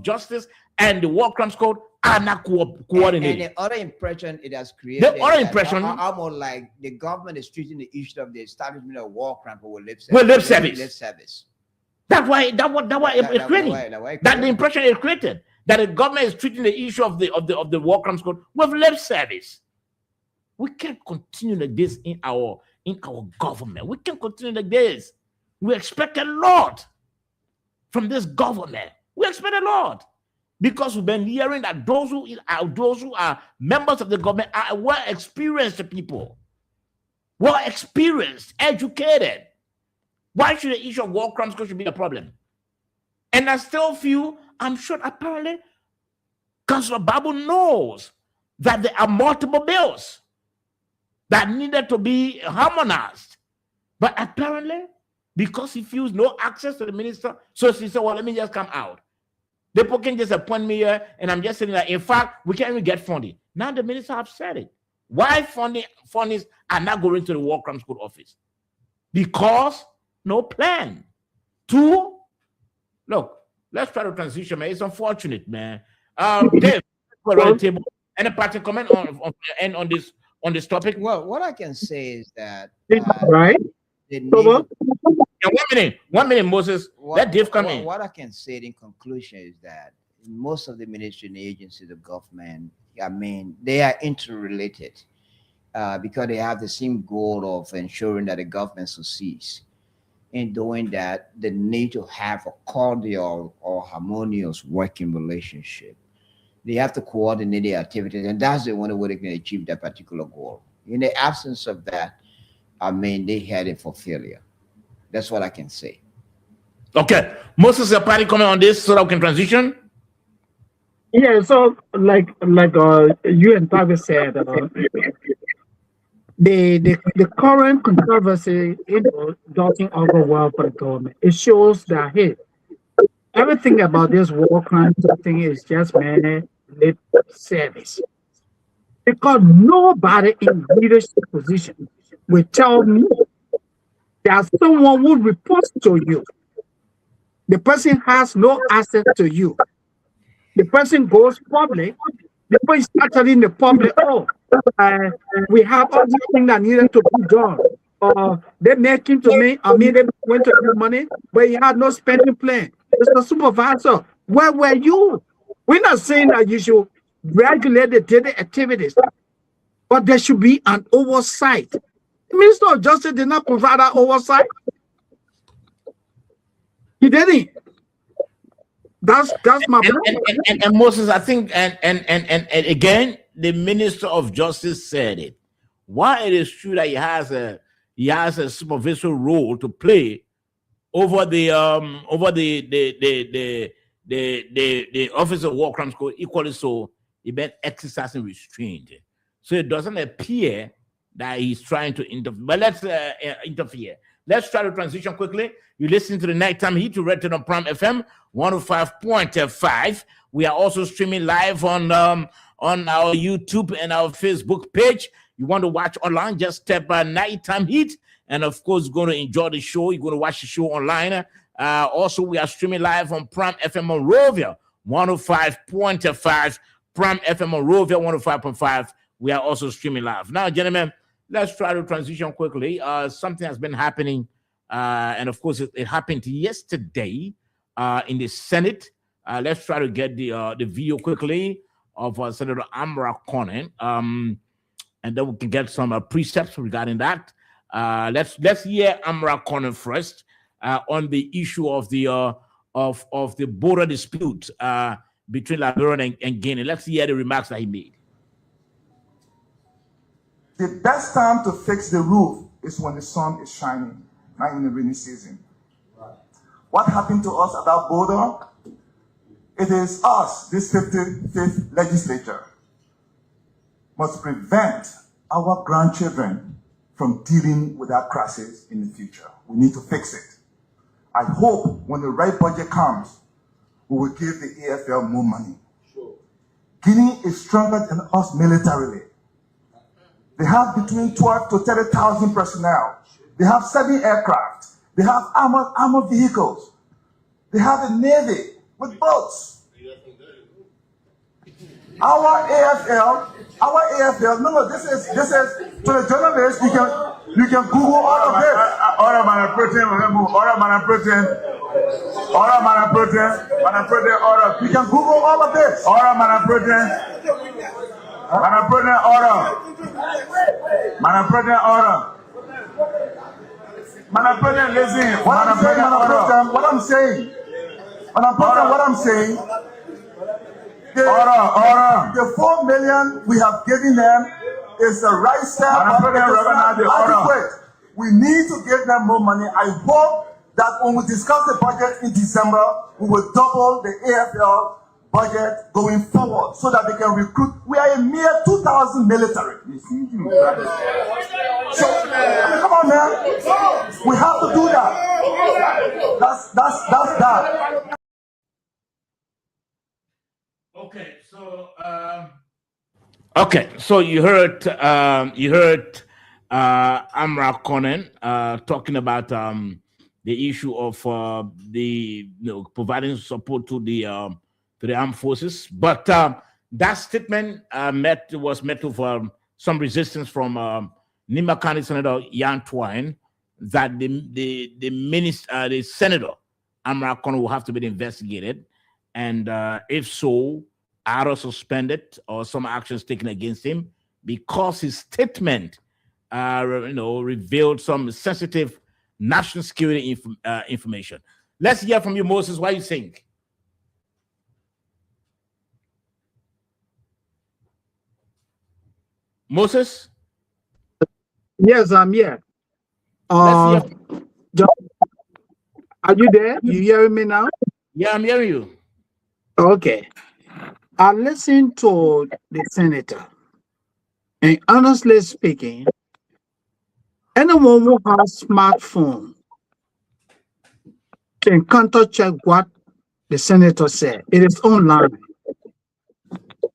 Justice and the War Crimes Code are not coordinated. And the other impression it has created, almost like the government is treating the issue of the establishment of war crimes with lip service. That's why it created. That the impression it created that the government is treating the issue of the War Crimes Code with lip service. We can't continue like this in our government. We can't continue like this. We expect a lot from this government. We expect a lot because we've been hearing that those who are members of the government are well experienced people, well experienced, educated. Why should the issue of war crimes should be a problem? And I still feel, I'm sure apparently, Councillor Babu knows that there are multiple bills that needed to be harmonized. But apparently, because he feels no access to the minister, so he said, well, let me just come out. People can just appoint me here, and I'm just saying that, in fact, we can't even get funding. Now the minister have said it. Why fundings are not going to the War Crimes Court office? Because no plan. Two, look, let's try to transition, man. It's unfortunate, man. Dave, we're on the table. Any parting comment on this topic? Well, what I can say is that right. Yeah, 1 minute, Moses. Let Dave come in. What I can say in conclusion is that most of the ministry and agencies of government, I mean, they are interrelated because they have the same goal of ensuring that the government succeeds. In doing that, they need to have a cordial or harmonious working relationship. They have to coordinate their activities, and that's the only way they can achieve that particular goal. In the absence of that, I mean, they headed for failure. That's what I can say. Okay. Moses, your party comment on this so that we can transition? Yeah, so like you and Tavi said, the current controversy doesn't over well for the government. It shows that hey, everything about this war crime thing is just lip service. Because nobody in leadership position will tell me that someone who reports to you, the person has no access to you. The person goes public. The person starts telling the public, oh, we have all these things that needed to be done. They make him to me, they went to give money, but he had no spending plan. Mr. Supervisor, where were you? We're not saying that you should regulate the daily activities, but there should be an oversight. The Minister of Justice did not provide that oversight. He didn't. That's my point. And Moses, I think, and again, the Minister of Justice said it. While it is true that he has a supervisory role to play over the Office of War Crimes Code, equally so, he been exercising restraint. So it doesn't appear that he's trying to interfere. But let's interfere. Let's try to transition quickly. You listen to the Nighttime Heat, you read it on Prime FM 105.5. We are also streaming live on our YouTube and our Facebook page. You want to watch online, just tap Nighttime Heat. And of course, you're going to enjoy the show. You're going to watch the show online. Also, we are streaming live on Prime FM Monrovia 105.5. Prime FM Monrovia 105.5. We are also streaming live. Now, gentlemen, let's try to transition quickly. Something has been happening. And of course, it happened yesterday in the Senate. Let's try to get the video quickly of Senator Amara Conan. And then we can get some precepts regarding that. Let's hear Amara Conan first on the issue of the border dispute between Liberia and Guinea. Let's hear the remarks that he made. The best time to fix the roof is when the sun is shining, not in the rainy season. Right. What happened to us at that border? It is us, this 55th legislature, must prevent our grandchildren from dealing with that crisis in the future. We need to fix it. I hope when the right budget comes, we will give the AFL more money. Sure. Guinea is stronger than us militarily. They have between 12 to 30,000 personnel. They have 7 aircraft. They have armored vehicles. They have a navy with boats. Our AFL, no, this is to the journalists, you can Google all of this. Order order. You can Google all of this. Listen. What I'm saying. The 4 million we have given them is the right step. Adequate. We need to give them more money. I hope that when we discuss the budget in December, we will double the AFL budget going forward so that they can recruit. We are a mere 2,000 military. So, come on, man. We have to do that. That's that. Okay, so you heard Amara Conan talking about the issue of providing support to the armed forces, but that statement was met with some resistance from Nimba County Senator Yan Twine that the Senator Amara Conan will have to be investigated, and if so, either suspended or some actions taken against him because his statement, revealed some sensitive national security information. Let's hear from you, Moses. What do you think? Moses? Yes, I'm here. Are you there? You hearing me now? Yeah, I'm hearing you. Okay. I listened to the senator, and honestly speaking, anyone who has a smartphone can counter check what the senator said. It is online.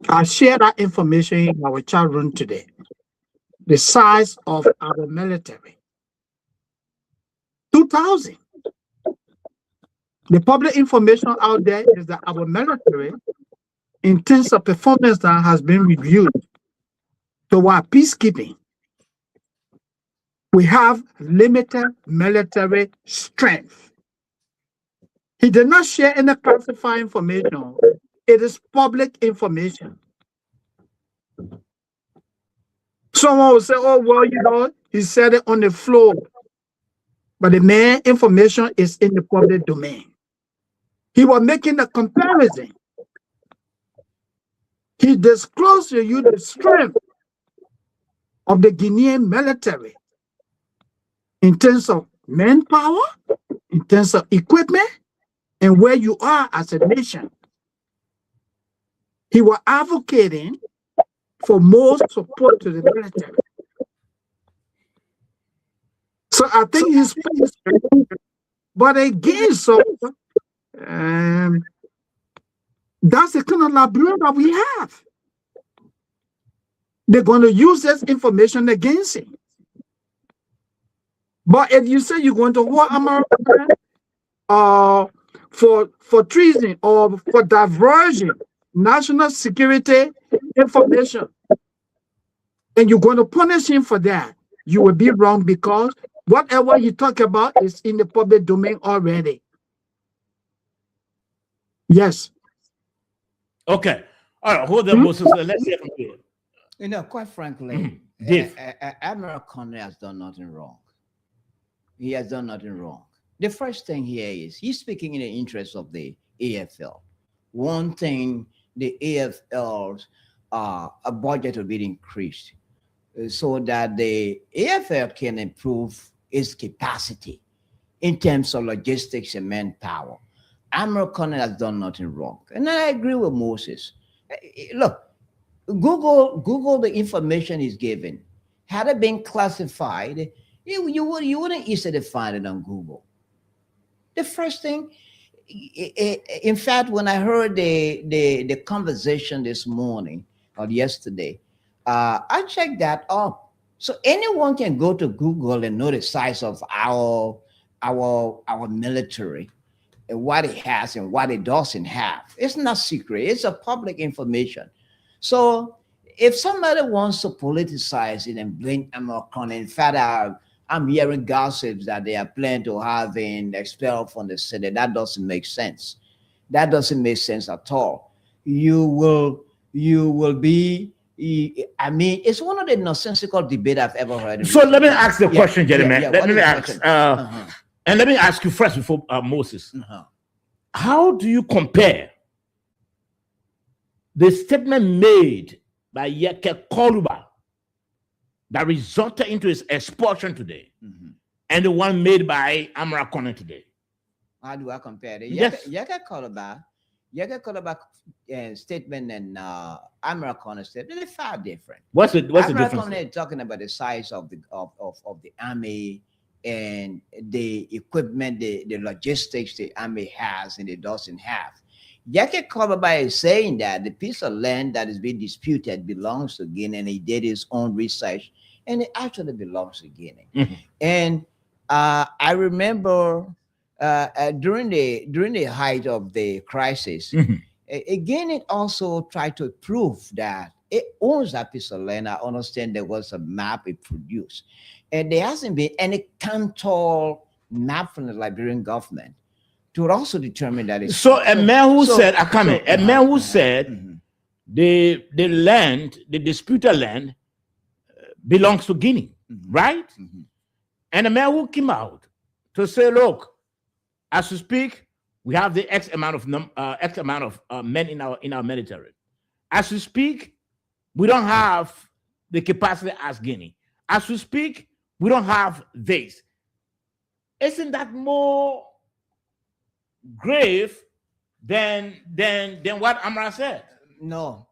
I shared that information in our chat room today. the size of our military. 2,000. The public information out there is that our military, in terms of performance that has been reviewed toward peacekeeping, we have limited military strength. He did not share any classified information. It is public information. Someone will say, oh, well, you know, he said it on the floor. But the main information is in the public domain. He was making a comparison. He disclosed to you the strength of the Guinean military in terms of manpower, in terms of equipment, and where you are as a nation. He was advocating for more support to the military. So I think he's but again, so that's the kind of Liberia that we have. They're going to use this information against him. But if you say you're going to hold America for treason or for diversion, national security information, and you're going to punish him for that, you will be wrong, because whatever you talk about is in the public domain already. Yes. Okay. All right. Hold on, Moses. Let's hear from you. You know, quite frankly, Dave. Admiral Conner has done nothing wrong. He has done nothing wrong. The first thing here is he's speaking in the interest of the AFL. One thing, the AFL's budget will be increased so that the AFL can improve its capacity in terms of logistics and manpower. Admiral Conner has done nothing wrong. And I agree with Moses. Look, Google the information he's given. Had it been classified, you wouldn't easily find it on Google. The first thing, in fact, when I heard the conversation this morning or yesterday, I checked that up. So anyone can go to Google and know the size of our military and what it has and what it doesn't have. It's not secret. It's a public information. So if somebody wants to politicize it and blame Admiral Conner, in fact, I'm hearing gossips that they are planning to have him expelled from the Senate. That doesn't make sense. That doesn't make sense at all. You will be, I mean, it's one of the nonsensical debates I've ever heard. So let me ask the question, gentlemen. Let me ask, question? and let me ask you first before Moses. How do you compare the statement made by Yeke Koluba that resulted into his expulsion today and the one made by Admiral Conner today? How do I compare it? Yes. Yeke Koluba statement and Admiral Conner statement, they're far different. What's the difference? Admiral Conner is talking about the size of the army and the equipment, the logistics the army has and it doesn't have. Yeke Koluba is saying that the piece of land that is being disputed belongs to Guinea, and he did his own research, and it actually belongs to Guinea. And I remember during the height of the crisis, again, it also tried to prove that it owns that piece of land. I understand there was a map it produced, and there hasn't been any contour map from the Liberian government to also determine that it's so a man who said the land, the disputed land, belongs to Guinea, right? And a man who came out to say, look, as we speak, we have the X amount of men in our military. As we speak, we don't have the capacity as Guinea. As we speak, we don't have this. Isn't that more grave than what Amra said? No.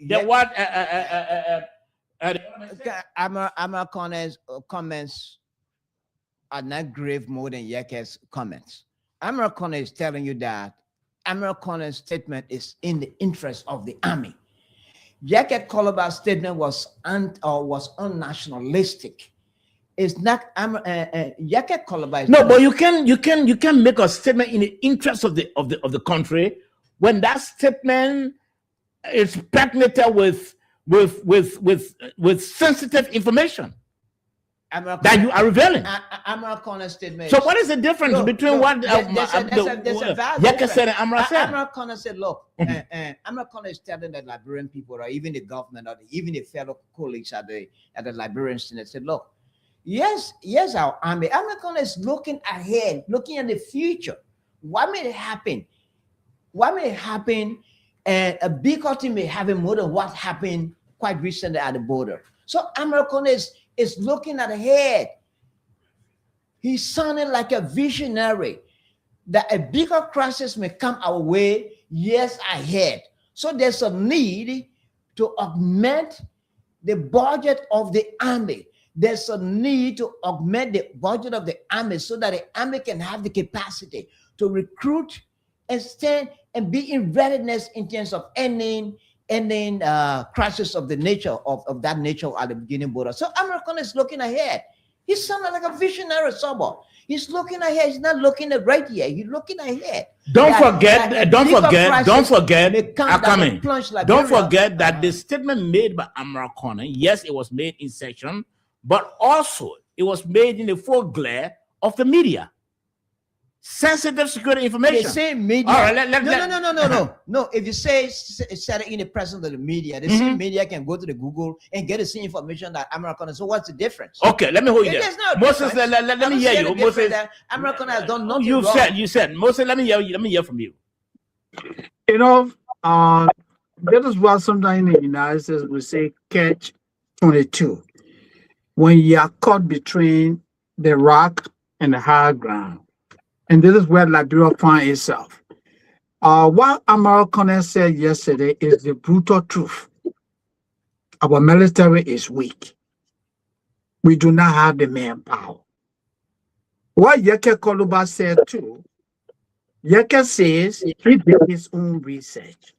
Then what? Admiral Conner's comments are not grave more than Yeke's comments. Admiral Conner is telling you that Admiral Conner's statement is in the interest of the army. Yeke Koloba's statement was unnationalistic. It's not Yeke Koloba. No, but you can make a statement in the interest of the country when that statement is pregnant with sensitive information that you are revealing. Amra statement. So what is the difference between what Yeke said and Amra said? Amra said, look, Amra is telling the Liberian people, or even the government, or even the fellow colleagues at the Liberian Senate, said, look, yes, our army. Amra is looking ahead, looking at the future. What may happen? What may happen? And a bigger thing may happen more than what happened quite recently at the border. So Amra is looking ahead. He's sounding like a visionary that a bigger crisis may come our way years ahead. So there's a need to augment the budget of the army. There's a need to augment the budget of the army so that the army can have the capacity to recruit and stand and be in readiness in terms of ending crisis of the nature of that nature at the beginning border. So American is looking ahead. He's sounding like a visionary someone. He's looking ahead. He's not looking at right here. He's looking ahead. Don't forget, that the statement made by American, yes, it was made in session, but also it was made in the full glare of the media. Sensitive security information. The same media. All right, no. If you say it in the presence of the media, the same media can go to the Google and get the same information that American. So what's the difference? Okay, let me hold you there. Moses, let me hear you. Moses, American has done nothing wrong. You said. Moses, let me hear from you. You know, that is what sometimes in the United States we say catch 22. When you are caught between the rock and the high ground. And this is where Liberia finds itself. What American said yesterday is the brutal truth. Our military is weak. We do not have the manpower. What Yeke Koloba said too, Yeke says he did his own research.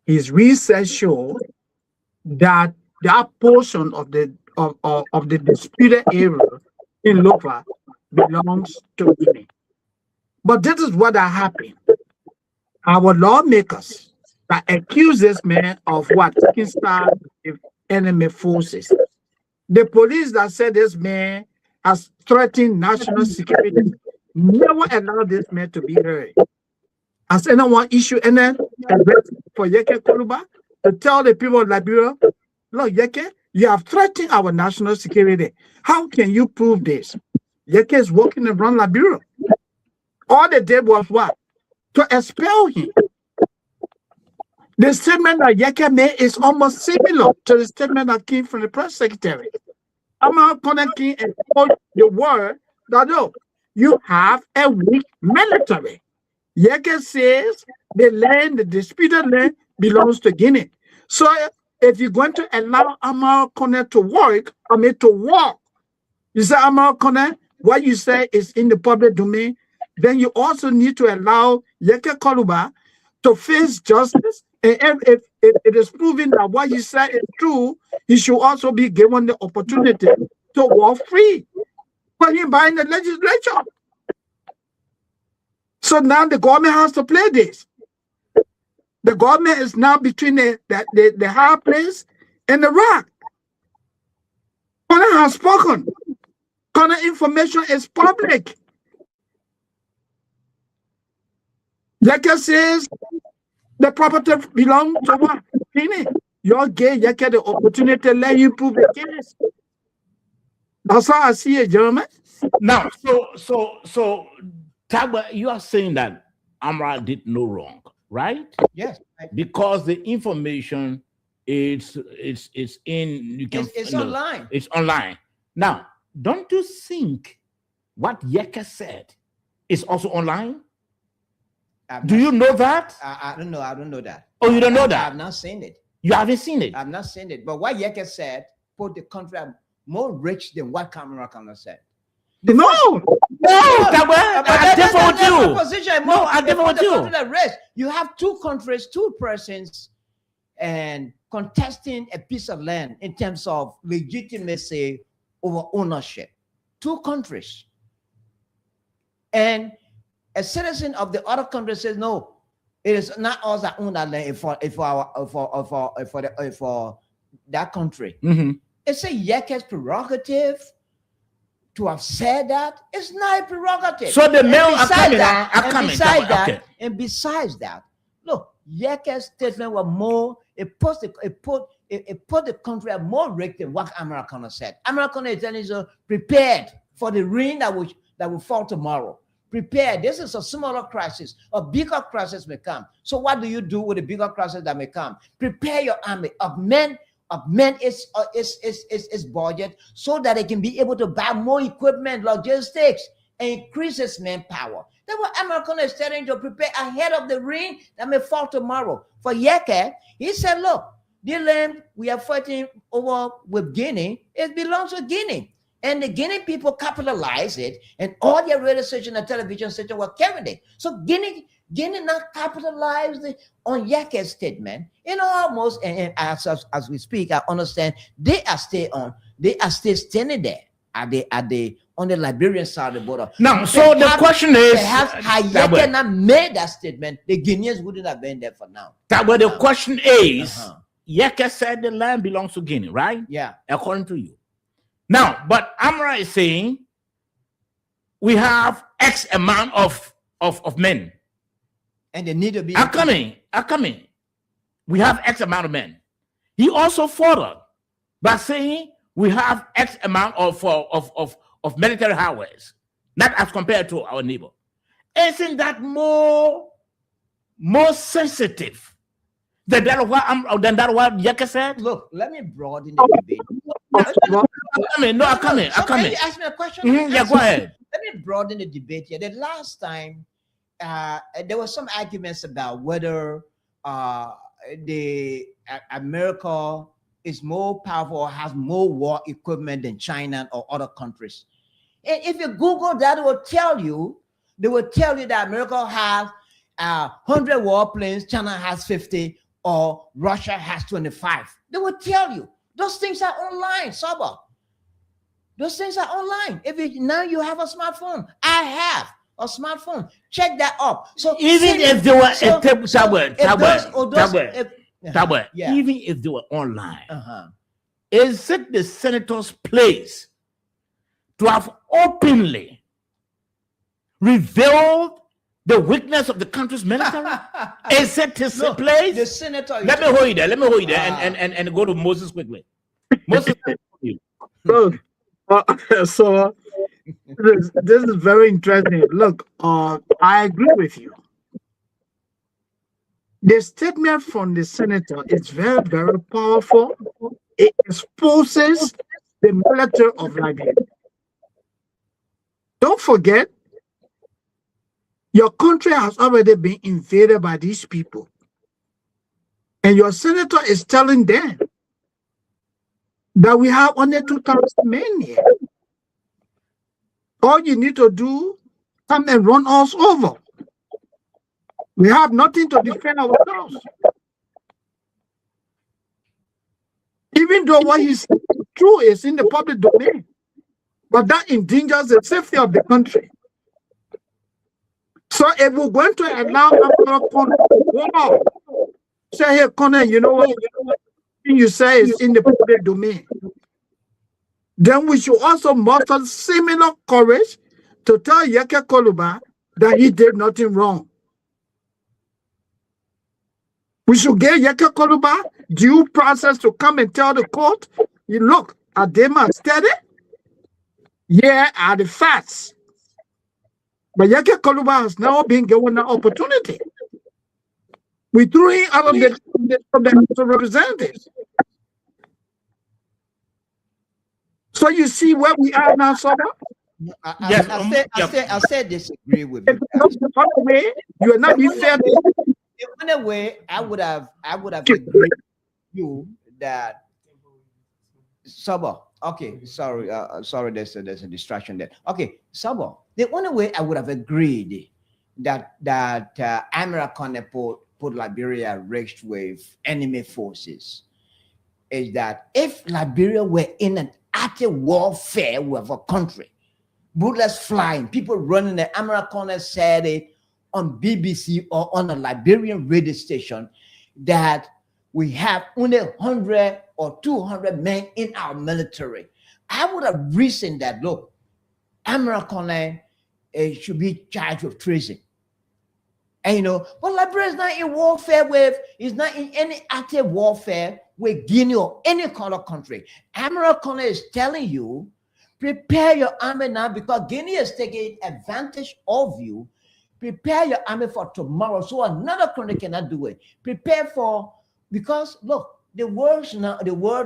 His research showed that that portion of the disputed area in Lopa belongs to Guinea. But this is what happened. Our lawmakers that accuse this man of what? Taking side with enemy forces. The police that said this man has threatened national security never allowed this man to be heard. Has anyone issued an arrest for Yeke Koloba to tell the people of Liberia, look, Yeke, you have threatened our national security. How can you prove this? Yeke is walking around Liberia. All they did was what? To expel him. The statement that Yeke made is almost similar to the statement that came from the press secretary. Amar came and told the world that, no, you have a weak military. Yeke says the disputed land belongs to Guinea. So if you're going to allow Amar Kone to walk, you say, Amar Kone, what you say is in the public domain, then you also need to allow Yeke Koloba to face justice. And if it is proven that what he said is true, he should also be given the opportunity to walk free. But him by the legislature. So now the government has to play this. The government is now between the high place and the rock. Kone has spoken. Kone information is public. Yeke says the property belongs to what? Guinea. You're gay, Yeke the opportunity to let you prove the case. That's how I see it, gentlemen. Now, so Tagba, you are saying that Amra did no wrong, right? Yes. Because the information is in you can it's online. It's online. Now, don't you think what Yeke said is also online? Do you know that? I don't know. I don't know that. Oh, you don't know that? I've not seen it. You haven't seen it? I've not seen it. But what Yeke said put the country more rich than what Cameron said. No, I differ with you. No, I differ with you. You have two countries, two persons, and contesting a piece of land in terms of legitimacy over ownership. Two countries. And a citizen of the other country says, no, it is not us that own that land for that country. It's a Yeke's prerogative to have said that. It's not a prerogative. So the male and besides that, look, Yeke's statement was more, it put the country at more risk than what Americana said. Americana is telling you, prepared for the rain that will fall tomorrow. Prepare. This is a smaller crisis. A bigger crisis may come. So what do you do with a bigger crisis that may come? Prepare your army of men its budget so that it can be able to buy more equipment, logistics, and increase its manpower. That's what American is telling to prepare ahead of the rain that may fall tomorrow. For Yeke, he said, look, the land we are fighting over with Guinea, it belongs to Guinea. And the Guinea people capitalize it, and all their radio station and television station were carrying it. So Guinea not capitalized on Yeke's statement. Almost, and as we speak, I understand they are still standing there on the Liberian side of the border. Now, so the question is, had Yeke not made that statement, the Guineans wouldn't have been there for now. But the question is, Yeke said the land belongs to Guinea, right? Yeah. According to you. Now, but Amara is saying we have X amount of men. And they need to be coming. We have X amount of men. He also furthered by saying we have X amount of military highways, not as compared to our neighbor. Isn't that more sensitive than that what Yeke said? Look, let me broaden the debate. I come in. You ask me a question? Yeah, go ahead. Let me broaden the debate here. The last time, there were some arguments about whether America is more powerful or has more war equipment than China or other countries. And if you Google that, they will tell you that America has 100 warplanes, China has 50, or Russia has 25. They will tell you. Those things are online, Saba. Those things are online. Now you have a smartphone. I have a smartphone. Check that up. So even if they were even if they were online, is it the senator's place to have openly revealed the weakness of the country's military? Is it his place? The senator. Let me hold you there. And go to Moses quickly. Moses. So this is very interesting. Look, I agree with you. The statement from the senator is very, very powerful. It exposes the military of Liberia. Don't forget, your country has already been invaded by these people. And your senator is telling them that we have only 2,000 men here. All you need to do, come and run us over. We have nothing to defend ourselves. Even though what he's true is in the public domain, but that endangers the safety of the country. So if we're going to allow wow, say here, Connor, you know what you say is in the public domain, then we should also muster similar courage to tell Yeke Koluba that he did nothing wrong. We should get Yeke Koluba due process to come and tell the court, you look, Adema steady, yeah, are the facts. But Yeke Koluba has now been given an opportunity. We threw him out of the House of Representatives. So you see where we are now, Saba? I said disagree with you. You are not being fair. In a way, I would have agreed with you that Saba. Okay, sorry, there's a distraction there. Okay, Saba. The only way I would have agreed that America put Liberia rich with enemy forces is that if Liberia were in an active warfare with a country, bullets flying, people running, the Americans said it on BBC or on a Liberian radio station that we have only 100 or 200 men in our military. I would have reasoned that, look, American should be charged with treason. And but Liberia is not in warfare is not in any active warfare with Guinea or any other country. American is telling you, prepare your army now because Guinea is taking advantage of you. Prepare your army for tomorrow so another country cannot do it. Prepare because look, the world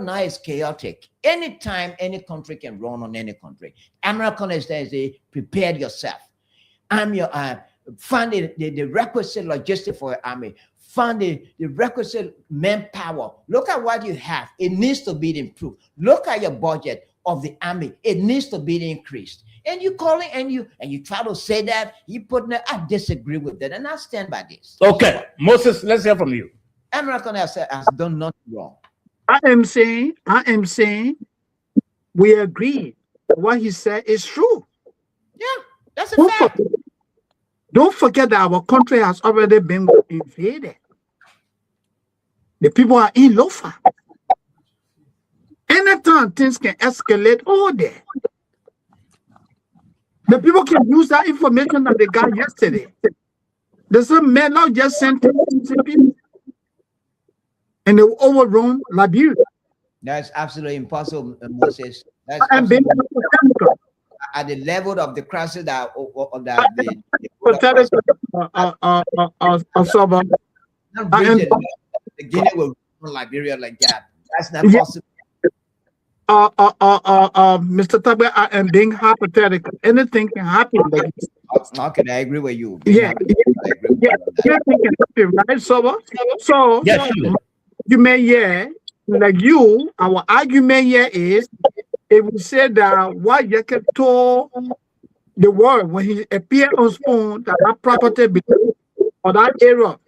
now is chaotic. Anytime any country can run on any country. American is there, say, prepare yourself. Find the requisite logistics for your army. Find the requisite manpower. Look at what you have. It needs to be improved. Look at your budget of the army. It needs to be increased. And you call it and you try to say that, I disagree with that, and I stand by this. Okay, Moses, let's hear from you. American has done nothing wrong. I am saying we agree. What he said is true. Yeah, that's a fact. Don't forget that our country has already been invaded. The people are in Lofa. Anytime things can escalate all there. The people can use that information that they got yesterday. There's a man now just sent people and they will overrun Liberia. That's absolutely impossible, Moses. That's at the level of the crisis that the Guinea will run Liberia like that. That's not possible. Mr. Tagbe, I am being hypothetical. Anything can happen. Okay, I agree with you. Yeah, anything can happen, right? So yes, you may like you. Our argument here is if we say that what Yeke told the world when he appeared on Spoon that property belongs or that area,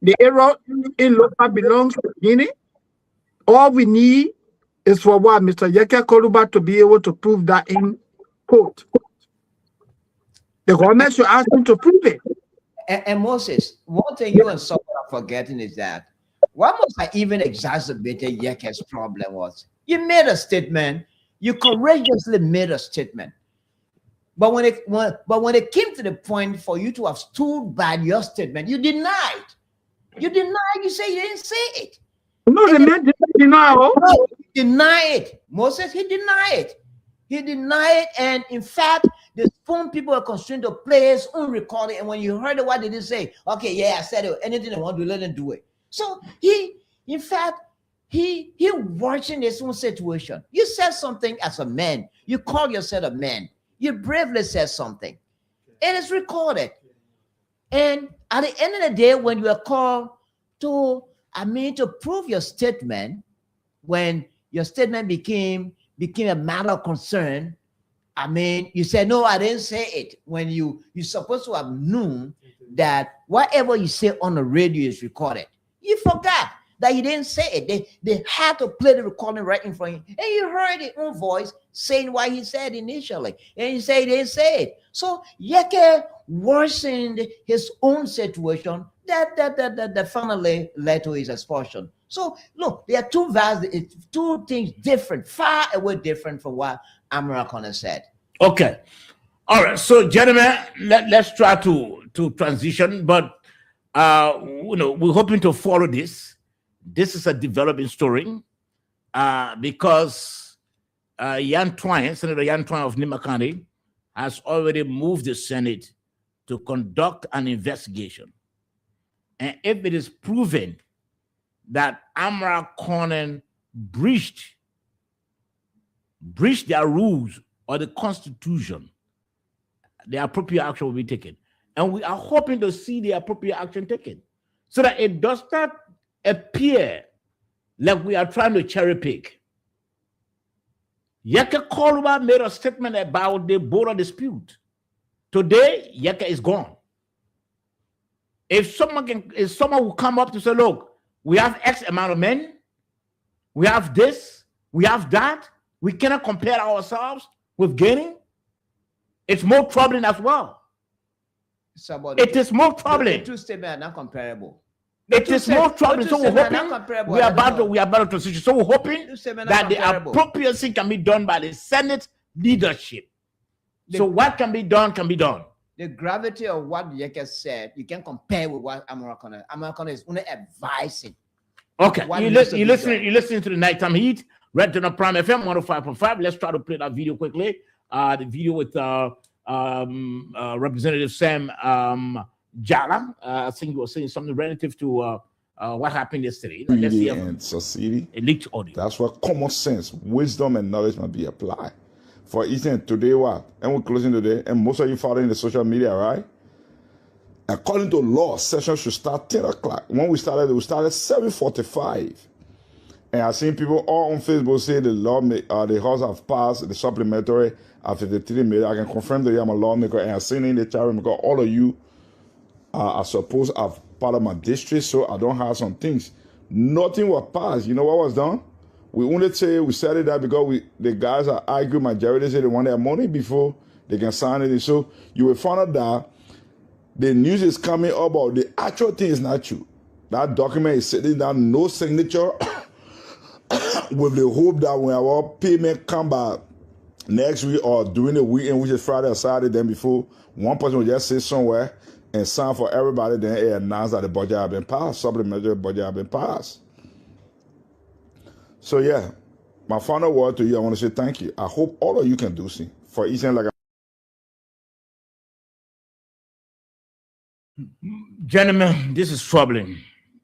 the area in Lofa belongs to Guinea. All we need is for what Mr. Yeke Koluba to be able to prove that in court. The government should ask him to prove it. And Moses, one thing you and someone are forgetting is that what most I even exacerbated Yeke's problem was you made a statement, you courageously made a statement. But when it came to the point for you to have stood by your statement, you denied. You say you didn't say it. No, the man didn't deny. No, he denied it. Moses, he denied it. He denied it, and in fact, the Spoon people are constrained to play his own recording. And when you heard it, what did he say? Okay, yeah, I said it. Anything they want to let them do it. So he watching his own situation. You said something as a man. You call yourself a man. You bravely said something. It is recorded. And at the end of the day, when you are called to prove your statement, when your statement became a matter of concern, you said, no, I didn't say it. When you're supposed to have known that whatever you say on the radio is recorded. You forgot that you didn't say it. They had to play the recording right in front of you. And you heard his own voice saying what he said initially. And you say he didn't say it. So Yeke worsened his own situation that finally led to his expulsion. So look, there are two things different, far away different from what American said. Okay. All right. So gentlemen, let's try to transition, but we're hoping to follow this. This is a developing story because Senator Yan Twine of Nima County has already moved the Senate to conduct an investigation. And if it is proven that Amara Conan breached their rules or the Constitution, the appropriate action will be taken. And we are hoping to see the appropriate action taken so that it does not appear like we are trying to cherry pick. Yeke Koluba made a statement about the border dispute. Today, Yeke is gone. If someone will come up to say, look, we have X amount of men, we have this, we have that. We cannot compare ourselves with Guinea. It's more troubling as well. It is more troubling. The two statements are not comparable. It is more troubling. So we're hoping we are about to transition. So we're hoping that the appropriacy can be done by the Senate leadership. So what can be done can be done. The gravity of what Yeke said, you can compare with what American is only advising. Okay, you listen to the Nighttime Heat, Red Donor Prime FM 105.5. Let's try to play that video quickly. The video with Representative Sam Jala. I think you were saying something relative to what happened yesterday. And society. A leaked audio. That's where common sense, wisdom, and knowledge must be applied. For instance, today what? And we're closing today, and most of you following the social media, right? According to law, session should start 10 o'clock. When we started 7:45. And I've seen people all on Facebook say the law, the House have passed the supplementary at 53 million. I can confirm that I'm a lawmaker, and I've seen in the chat room because all of you are supposed to have part of my district, so I don't have some things. Nothing was passed. You know what was done? We only say we said it that because the guys are arguing majority say they want their money before they can sign it. So you will find out that the news is coming about the actual thing is not true. That document is sitting down, no signature, with the hope that when our payment come back next week or during the weekend, which is Friday or Saturday, then before one person will just sit somewhere and sign for everybody, then it announce that the budget has been passed, supplementary budget has been passed. So yeah, my final word to you, I want to say thank you. I hope all of you can do see for each and like. Gentlemen, this is troubling,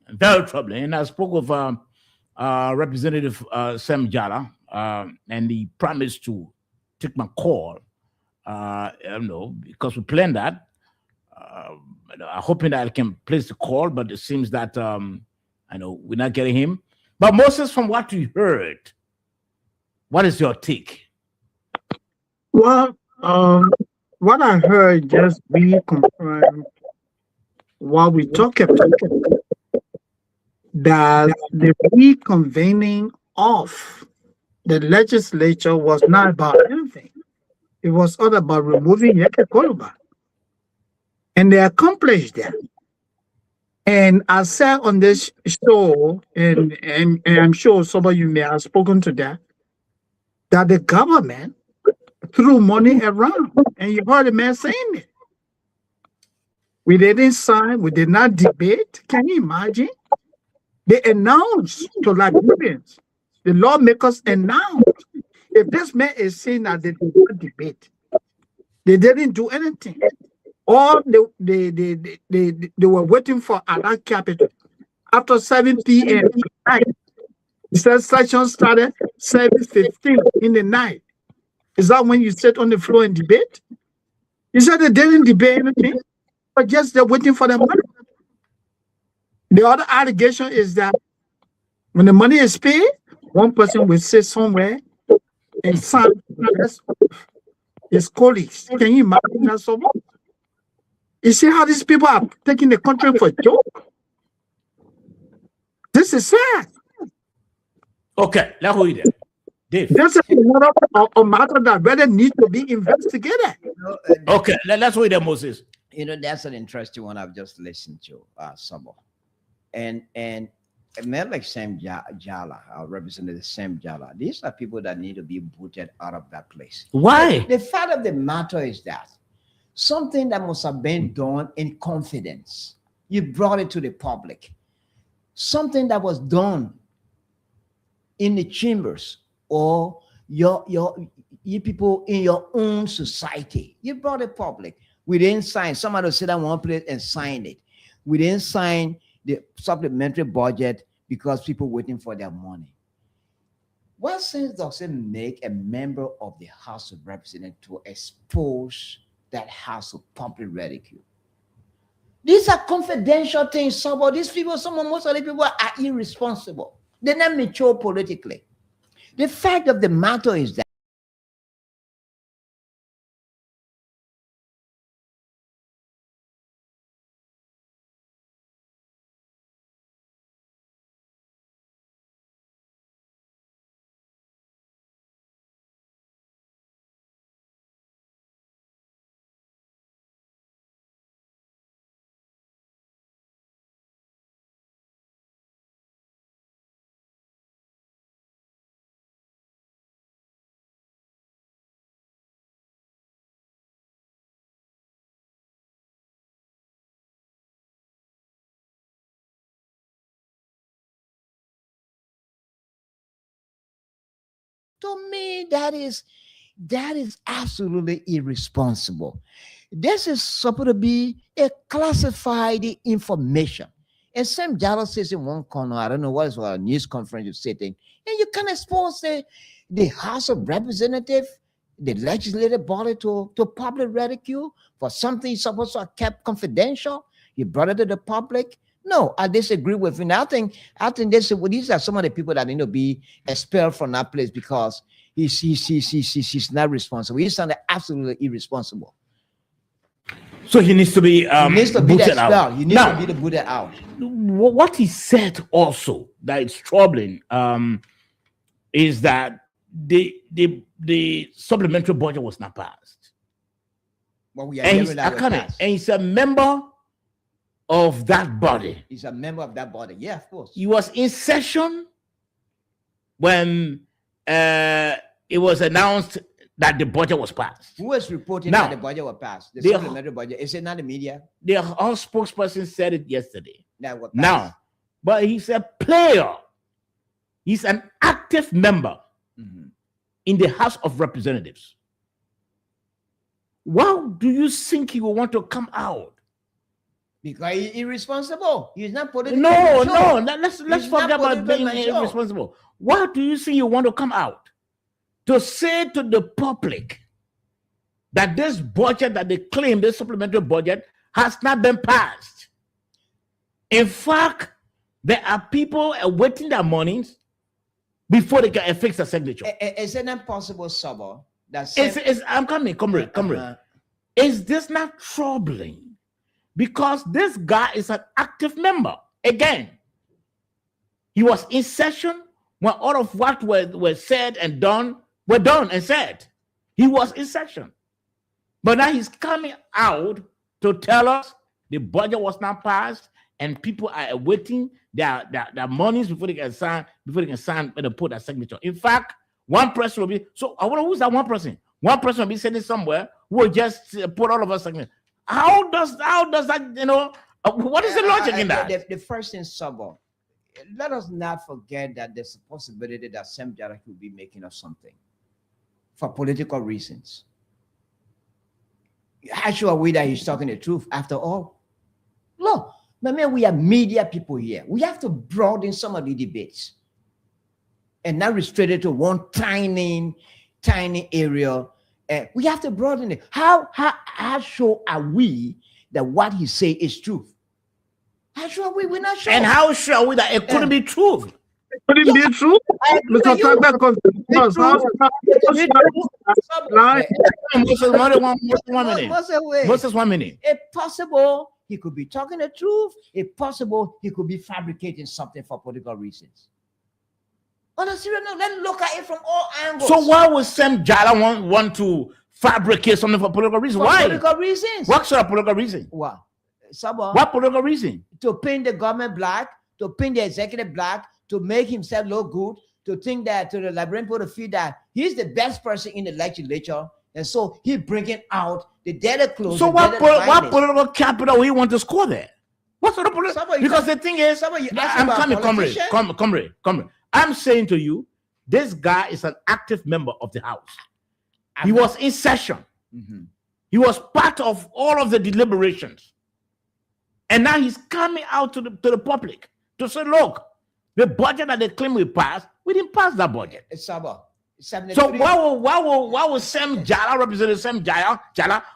very troubling. And I spoke with Representative Sam Jala, and he promised to take my call. Because we planned that. I'm hoping that I can place the call, but it seems that we're not getting him. But Moses, from what you heard, what is your take? Well, what I heard just reconfirmed what we talked about, that the reconvening of the legislature was not about anything. It was all about removing Yeke Koluba. And they accomplished that. And I said on this show, and I'm sure some of you may have spoken to that the government threw money around. And you heard the man saying it. We didn't sign, we did not debate. Can you imagine? They announced to Liberians, the lawmakers announced, if this man is saying that they did not debate, they didn't do anything. Or they were waiting for Allied Capital after 7 p.m. night. He said session started 7:15 in the night. Is that when you sit on the floor and debate? He said they didn't debate anything, but just they're waiting for the money. The other allegation is that when the money is paid, one person will sit somewhere and sign his colleagues. Can you imagine that so much? You see how these people are taking the country for a joke? This is sad. Okay, let's hold it. Dave. That's a matter that really needs to be investigated. Okay, let's hold it, Moses. That's an interesting one I've just listened to, Sabo. And a man like Sam Jala, our representative Sam Jala, these are people that need to be booted out of that place. Why? The fact of the matter is that something that must have been done in confidence, you brought it to the public. Something that was done in the chambers or your people in your own society, you brought it public. We didn't sign. Somebody sit down one place and sign it. We didn't sign the supplementary budget because people waiting for their money. What sense does it make a member of the House of Representatives to expose that House of public ridicule? These are confidential things. Some of these people, most of the people are irresponsible. They're not mature politically. The fact of the matter is that To me, that is absolutely irresponsible. This is supposed to be a classified information. And Sam Jallow says in one corner, I don't know what is a news conference you're sitting, and you can expose the House of Representatives, the legislative body to public ridicule for something supposed to have kept confidential. You brought it to the public. No, I disagree with you. I think these are some of the people that need to be expelled from that place because he's not responsible. He's absolutely irresponsible. So he needs to be booted out. He needs to be booted out. What he said also that is troubling is that the supplementary budget was not passed. Well, we are and hearing that was passed. And he's a member of that body. He's a member of that body. Yeah, of course. He was in session when it was announced that the budget was passed. Who was reporting Now, that the budget was passed? The they- supplementary budget. Is it not the media? The House spokesperson said it yesterday. That was passed? Now, but he's a player. He's an active member Mhm. in the House of Representatives. Why do you think he will want to come out? Because he's irresponsible. He's not politically No, mature. let's He's not forget about politically being mature. irresponsible. Why do you think you want to come out? To say to the public that this budget that they claim, this supplementary budget, has not been passed. In fact, there are people awaiting their monies before they can affix a signature. Is it not possible, Sabo? I'm coming, comrade. Is this not troubling? Because this guy is an active member. Again, he was in session when all of what were said and done were done and said. He was in session. But now he's coming out to tell us the budget was not passed and people are awaiting their monies before they can sign and put a signature. In fact, one person will be, so I wonder who's that one person? One person will be sitting somewhere who will just put all of us signature. How does that, what is the logic in that? The first thing, Sabo, let us not forget that there's a possibility that Sam Jallow could be making up something for political reasons. How sure are we that he's talking the truth after all? Look, man, we are media people here. We have to broaden some of the debates and not restrict it to one tiny area. We have to broaden it. How sure are we that what he say is truth? How sure are we? We're not sure. And how sure are we that it couldn't be truth? Could it be true? Mr. Tagba, Moses, 1 minute. It's possible he could be talking the truth. It's possible he could be fabricating something for political reasons. On a serious note, let's look at it from all angles. So why would Sam Jallow want to fabricate something for political reasons? For Why? political reasons. What sort of political reason? Wow. Sabo, What political reason? to paint the government black, to paint the executive black, to make himself look good, to think that to the Liberian people to feel that he's the best person in the legislature, and so he bringing out the data clothes. So what political capital he want to score there? What sort of political? Somebody- Because the thing is, somebody you ask I'm about coming, politician? comrade. I'm saying to you, this guy is an active member of the House. He was in session. Mhm. He was part of all of the deliberations. And now he's coming out to the public to say, look, the budget that they claim we passed, we didn't pass that budget. It's Sabo. So why would Sam Jallow, Representative Sam Jallow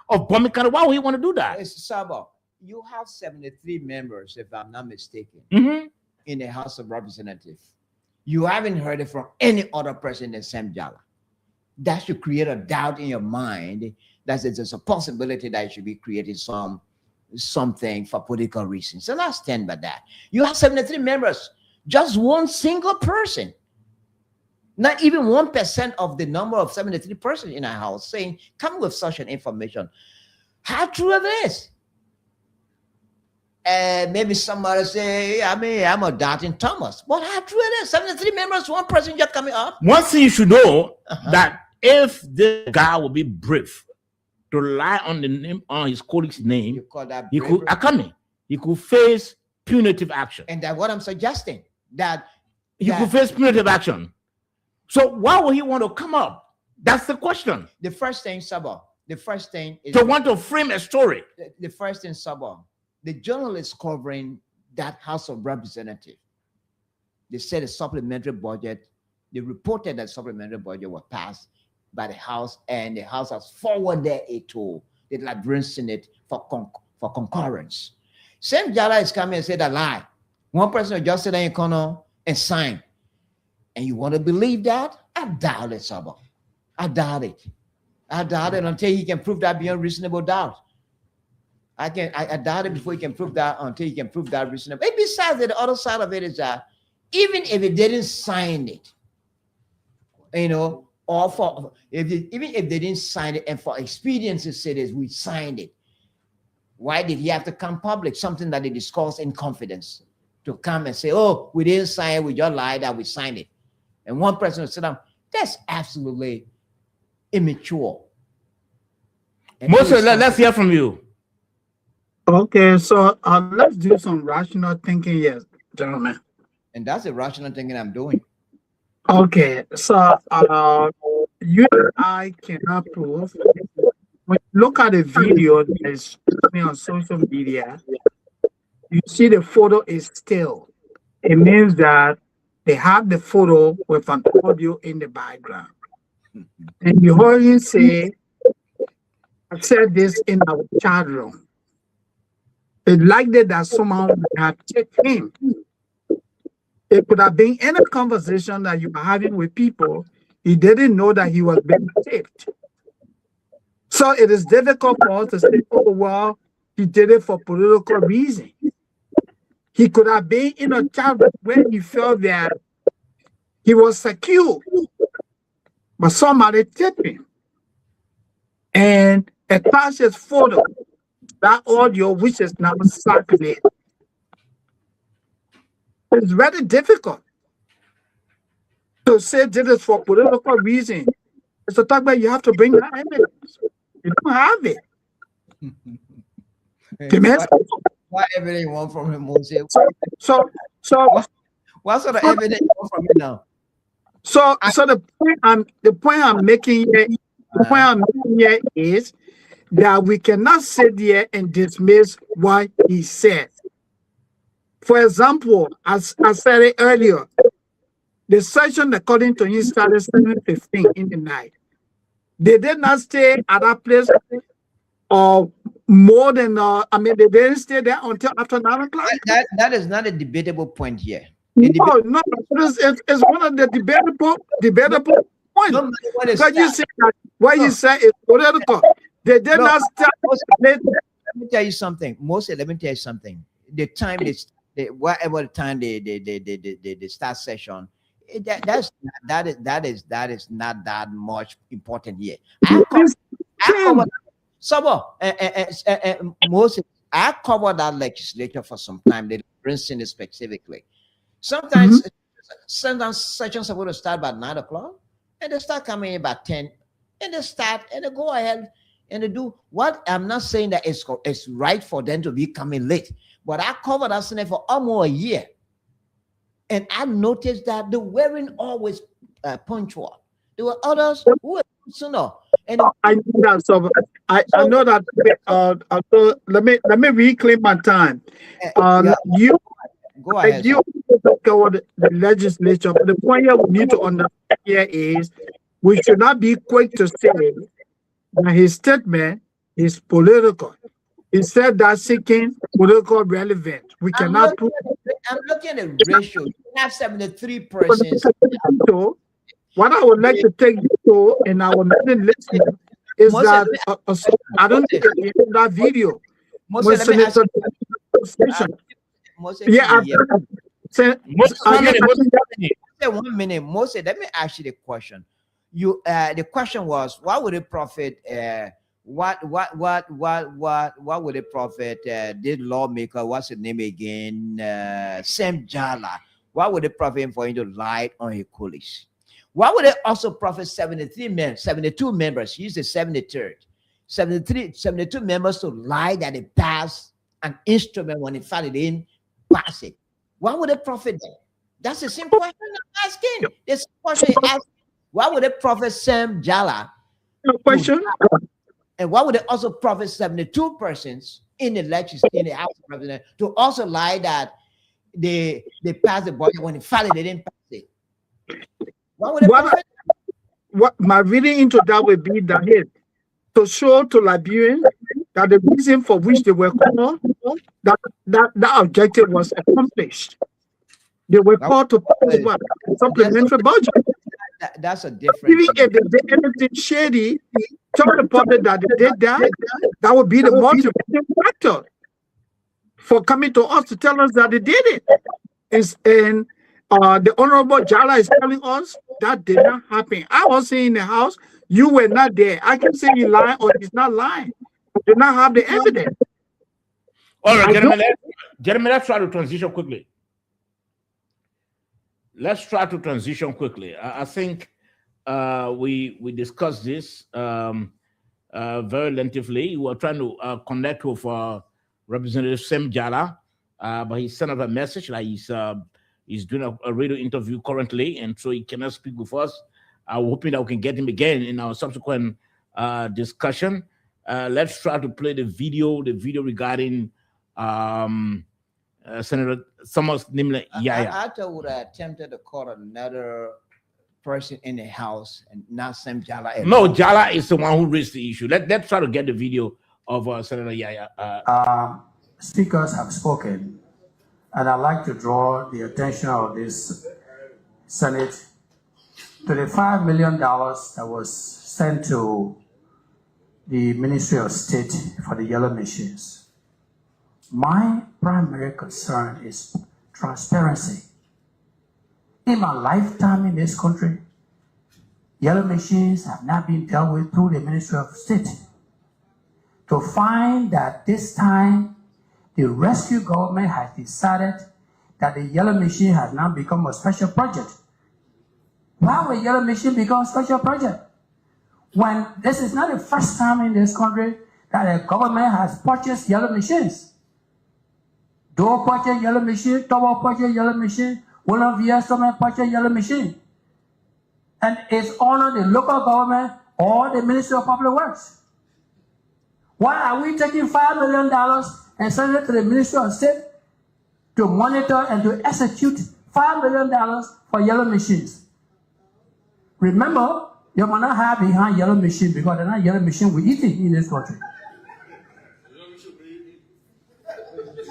of Bomi County, why would he want to do that? It's Sabo. You have 73 members, if I'm not mistaken, Mhm. in the House of Representatives. You haven't heard it from any other person than Sam Jallow. That should create a doubt in your mind that there's a possibility that you should be creating something for political reasons. And I stand by that. You have 73 members, just one single person, not even 1% of the number of 73 persons in our house saying, come with such an information. How true it is? Maybe somebody say, I'm a doubting Thomas. But how true it is? 73 members, one person just coming up. One thing you should know that if this guy will be brave to rely on the name on his colleague's name, You call that he bravery? could he could face punitive action. And that's what I'm suggesting. That He could face punitive action. So why would he want to come up? That's the question. The first thing, Sabo, the first thing is To want to frame a story. the first thing, Sabo, the journalists covering that House of Representatives, they said a supplementary budget, they reported that supplementary budget was passed by the House, and the House has forwarded it to the Liberian Senate for concurrence. Same Jala is coming and said a lie. One person just sit in the corner and sign. And you want to believe that? I doubt it, Sabo. I doubt it. I doubt it until he can prove that beyond reasonable doubt. I doubt it before he can prove that until he can prove that reasonable. And besides, the other side of it is that even if he didn't sign it, you know, or for even if they didn't sign it, and for expediency's sake, we signed it. Why did he have to come public? Something that they discussed in confidence, to come and say, "Oh, we didn't sign it. We just lied that we signed it." And one person will sit down. That's absolutely immature. Moses, let's hear from you. Okay, so let's do some rational thinking here, gentlemen. And that's the rational thinking I'm doing. Okay, so you and I cannot prove. When you look at the video that is on social media, you see the photo is still. It means that they have the photo with an audio in the background. And you heard him say, I said this in our chat room. It's likely that someone would have checked him. It could have been any conversation that you were having with people. He didn't know that he was being taped. So it is difficult for us to say, oh, well, he did it for political reasons. He could have been in a chat when he felt that he was secure, but somebody taped him and attached his photo, that audio, which is now circulated. It's very difficult to say this is for political reasons. It's a talk about you have to bring that evidence. You don't have it. What evidence you want from him, Moses? So what sort of evidence you want from him now? So the point I'm making here, is that we cannot sit here and dismiss what he said. For example, as I said it earlier, the session, according to him, started 7:15 in the night. They did not stay at that place more than, they didn't stay there until after 9 o'clock. That is not a debatable point here. No, it's one of the debatable points. Because you say that what you say is political. They did not start. Let me tell you something. Mostly, let me tell you something. The time whatever the time they start session, that is not that much important here. I covered that legislature for some time. They bring it specifically. Sometimes sessions are going to start by 9 o'clock, and they start coming in by 10, and they start and they go ahead and they do what I'm not saying that it's right for them to be coming late, but I covered that Senate for almost a year, and I noticed that they weren't always punctual. There were others who were sooner. And I know that. So I know that. So let me reclaim my time. You go ahead. You covered the legislature, but the point here we need to understand here is we should not be quick to say that his statement is political. He said that seeking political relevance. We cannot prove. I'm looking at the ratio. You have 73 persons. So, what I would like to take you to in our meeting listening is that I don't think you have that video. One minute, Moses. Let me ask you the question. The question was, what would it profit? What would it profit? Did lawmaker? What's his name again? Sam Jala. What would it profit him for him to lie on his colleagues? What would it also profit 72 members? He's the 73rd. 72 members to lie that they passed an instrument when in fact they didn't pass it. What would it profit them? That's a simple question I'm asking. This question is asking Why would they profit Sam Jala? No question. And why would they also profit 72 persons in the in the House of Representatives to also lie that they passed the budget when finally they didn't pass it? Why would they profit? What my reading into that would be that hey, to show to Liberians that the reason for which they were called, that objective was accomplished. They were called to pass what? Supplementary budget. That's a different. Even if they did anything shady, tell the public that they did that, that would be the motivating factor for coming to us to tell us that they did it. And the Honorable Jala is telling us that did not happen. I was saying in the house, you were not there. I can say he lying or he's not lying. I do not have the evidence. All right, gentlemen, let's try to transition quickly. I think we discussed this very lengthily. We were trying to connect with Representative Sam Jala, but he sent us a message that he's doing a radio interview currently, and so he cannot speak with us. I'm hoping that we can get him again in our subsequent discussion. Let's try to play the video regarding Senator Thomas Nimla Yaya. I would have attempted to call another person in the House and not Sam Jala. No, Jala is the one who raised the issue. Let's try to get the video of Senator Yaya. Speakers have spoken, and I'd like to draw the attention of this Senate to the $5 million that was sent to the Ministry of State for the yellow machines. My primary concern is transparency. In my lifetime in this country, yellow machines have not been dealt with through the Ministry of State. To find that this time the rescue government has decided that the yellow machine has now become a special project. Why would yellow machine become a special project? When this is not the first time in this country that a government has purchased yellow machines. Door purchase yellow machine, Tower purchase yellow machine, William V. Stomach purchase yellow machine. And it's only the local government or the Ministry of Public Works. Why are we taking $5 million and sending it to the Ministry of State to monitor and to execute $5 million for yellow machines? Remember, you might not have behind yellow machine because they're not yellow machine we eat in this country.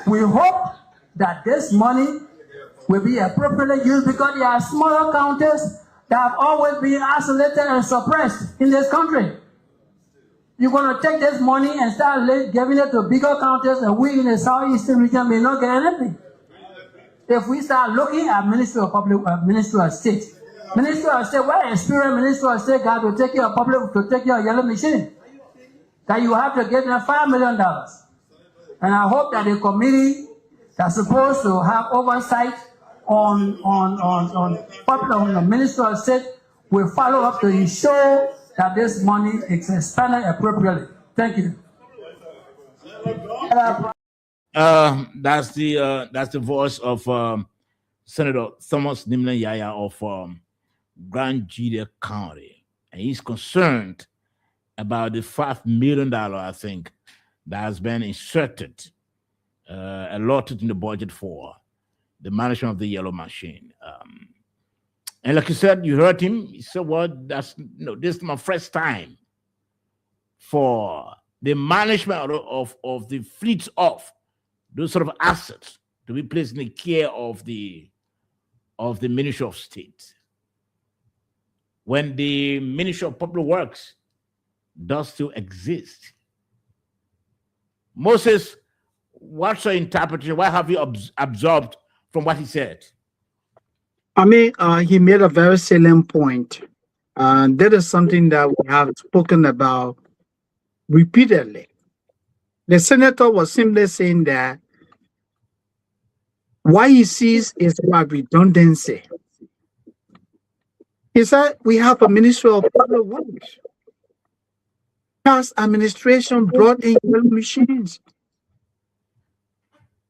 We hope that this money will be appropriately used because there are smaller counties that have always been isolated and suppressed in this country. You're going to take this money and start giving it to bigger counties, and we in the southeastern region may not get anything. If we start looking at Ministry of State, Ministry of State, what experienced Ministry of State got to take care of yellow machine? That you have to get them $5 million. And I hope that the committee that's supposed to have oversight on the Ministry of State will follow up to ensure that this money is expended appropriately. Thank you. That's the voice of Senator Thomas Nimla Yaya of Grand Juda County, and he's concerned about the $5 million, I think, that has been inserted, allotted in the budget for the management of the yellow machine. And like you said, you heard him. He said, "Well, this is my first time for the management of the fleets of those sort of assets to be placed in the care of the Ministry of State. When the Ministry of Public Works does still exist." Moses, what's your interpretation? What have you absorbed from what he said? I mean, he made a very salient point. That is something that we have spoken about repeatedly. The senator was simply saying that what he sees is what redundancy. He said we have a Ministry of Public Works. Past administration brought in yellow machines.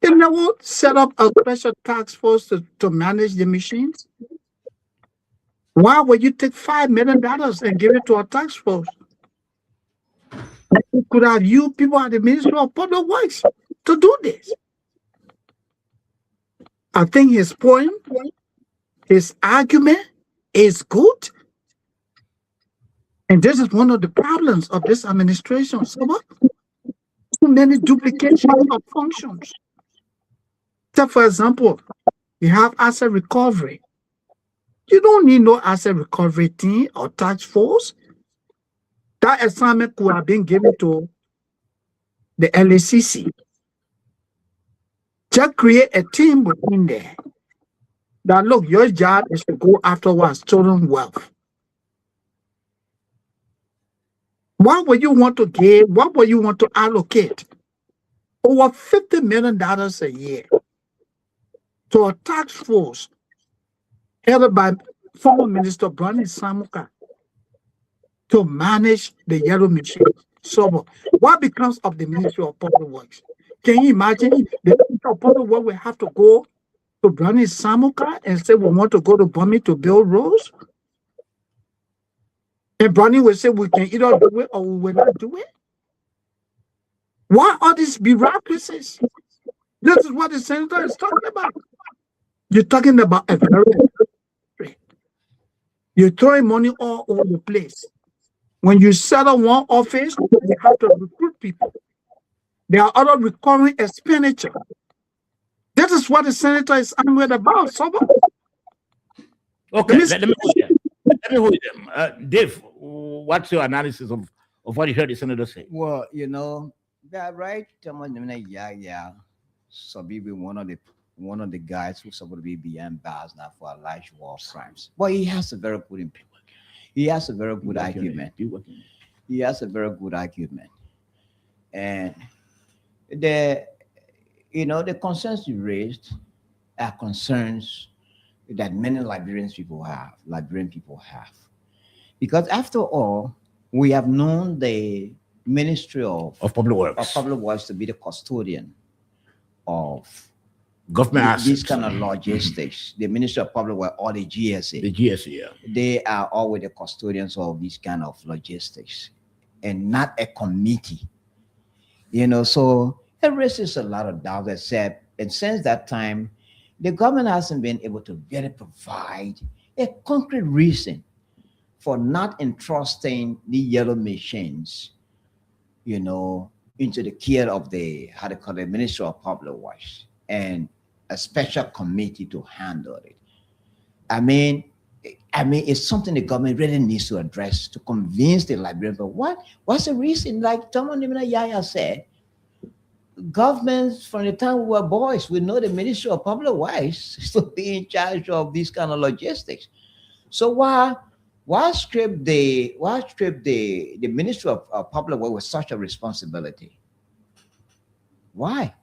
They never set up a special task force to manage the machines. Why would you take $5 million and give it to a task force? You could have you people at the Ministry of Public Works to do this. I think his point, his argument is good. And this is one of the problems of this administration. So what? Too many duplications of functions. So for example, you have asset recovery. You don't need no asset recovery team or task force. That assignment could have been given to the LACC. Just create a team within there. That look, your job is to go after what's stolen wealth. What would you want to give? What would you want to allocate? Over $50 million a year to a task force headed by former Minister Brani Samuka to manage the yellow machine. So what becomes of the Ministry of Public Works? Can you imagine the Ministry of Public Works will have to go to Brani Samuka and say we want to go to Bumi to build roads? And Brani will say we can either do it or we will not do it. Why are these bureaucracies? This is what the senator is talking about. You're talking about a very, you're throwing money all over the place. When you settle one office, you have to recruit people. There are other recurring expenditure. That is what the senator is angry about. So, Okay, let me hold them. Dave, what's your analysis of what you heard the senator say? Well, you know, that right, so maybe one of the guys who's supposed to be ambassador now for alleged war crimes. But he has a very good argument. He has a very good argument. He has a very good argument. And the concerns you raised are concerns that many Liberian people have. Because after all, we have known the Ministry of Public Works to be the custodian of government assets. This kind of logistics. The Ministry of Public Works or the GSA. The GSA, yeah. They are always the custodians of this kind of logistics and not a committee. So it raises a lot of doubt that said, and since that time, the government hasn't been able to really provide a concrete reason for not entrusting the yellow machines, into the care of the Ministry of Public Works and a special committee to handle it. I mean, it's something the government really needs to address to convince the Liberians. But what's the reason? Like Thomas Nimina Yaya said, governments from the time we were boys, we know the Ministry of Public Works is to be in charge of this kind of logistics. So why strip the Ministry of Public Works with such a responsibility? Why?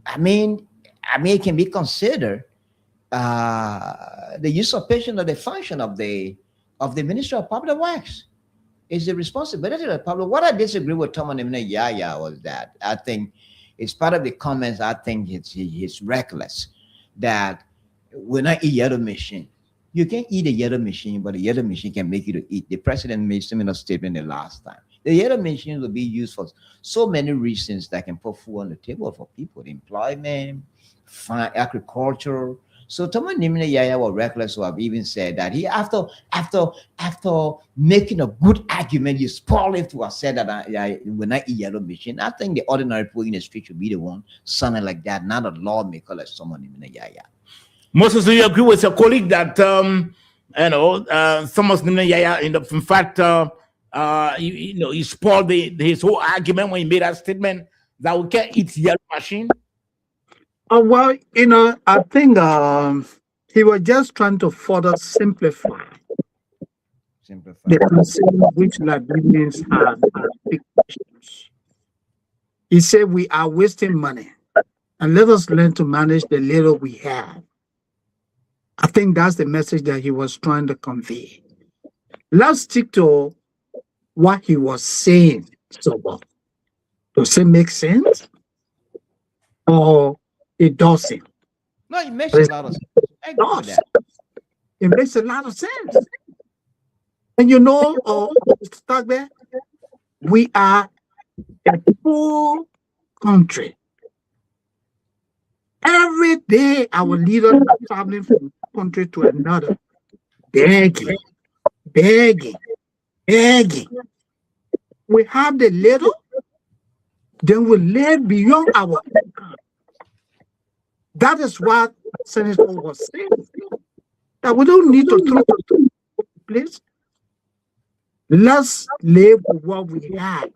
I mean, it can be considered the usurpation of the function of the Ministry of Public Works. Is the responsibility of the public. What I disagree with Thomas Nimina Yaya was that I think it's part of the comments. I think it's reckless that when I eat yellow machine, you can eat a yellow machine, but the yellow machine can make you to eat. The president made similar statement the last time. The yellow machine will be used for so many reasons that can put food on the table for people, employment, agriculture. So Thomas Nimina Yaya was reckless who have even said that he after making a good argument, you spoil it to have said that when I eat yellow machine. I think the ordinary people in the street should be the one sounding like that, not a lawmaker like Thomas Nimina Yaya. Moses, do you agree with your colleague that Thomas Nimina Yaya in fact he spoiled his whole argument when he made that statement that we can't eat yellow machine? Well, I think he was just trying to further simplify the concern which Liberians have big questions. He said we are wasting money and let us learn to manage the little we have. I think that's the message that he was trying to convey. Let's stick to what he was saying. So, does it make sense? Or it doesn't? No, it makes a lot of sense. I agree with that. It makes a lot of sense. And you know, Mr. Tagbe, we are a poor country. Every day, our leaders are traveling from one country to another, begging, begging, begging. We have the little, then we live beyond our income. That is what Senator was saying. That we don't need to throw the place. Let's live with what we have.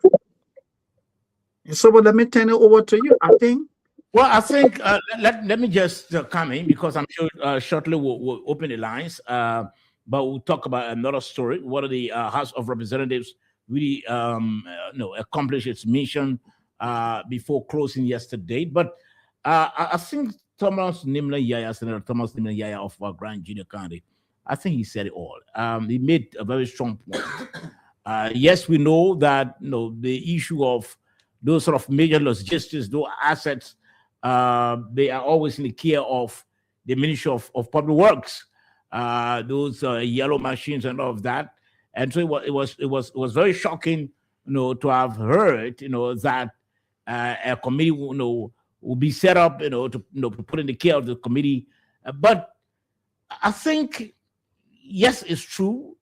And so let me turn it over to you. I think. Well, I think let me just come in because I'm sure shortly we'll open the lines. But we'll talk about another story. What are the House of Representatives really accomplished its mission before closing yesterday? But I think Thomas Nimla Yaya, Senator Thomas Nimla Yaya of Grand Junior County, I think he said it all. He made a very strong point. Yes, we know that the issue of those sort of major logistics, those assets, they are always in the care of the Ministry of Public Works. Those yellow machines and all of that, and so it was very shocking, to have heard, that a committee, will be set up, to put in the care of the committee. But I think, yes, it's true.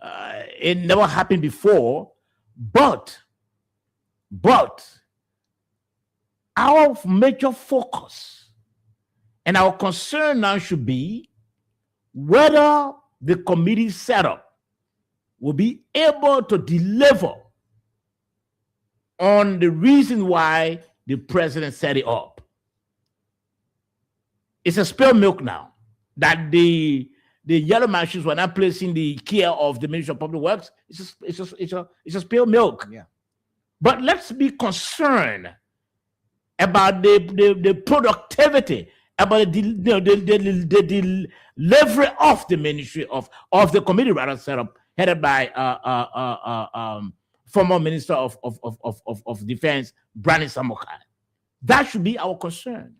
It never happened before, but our major focus and our concern now should be whether the committee setup will be able to deliver on the reason why the president set it up. It's a spilled milk now that the yellow machines were not placed in the care of the Ministry of Public Works. It's a spilled milk. Yeah. But let's be concerned about the productivity, about the delivery of the ministry of the committee rather set up, headed by former Minister of Defense, Brani Samokai. That should be our concern.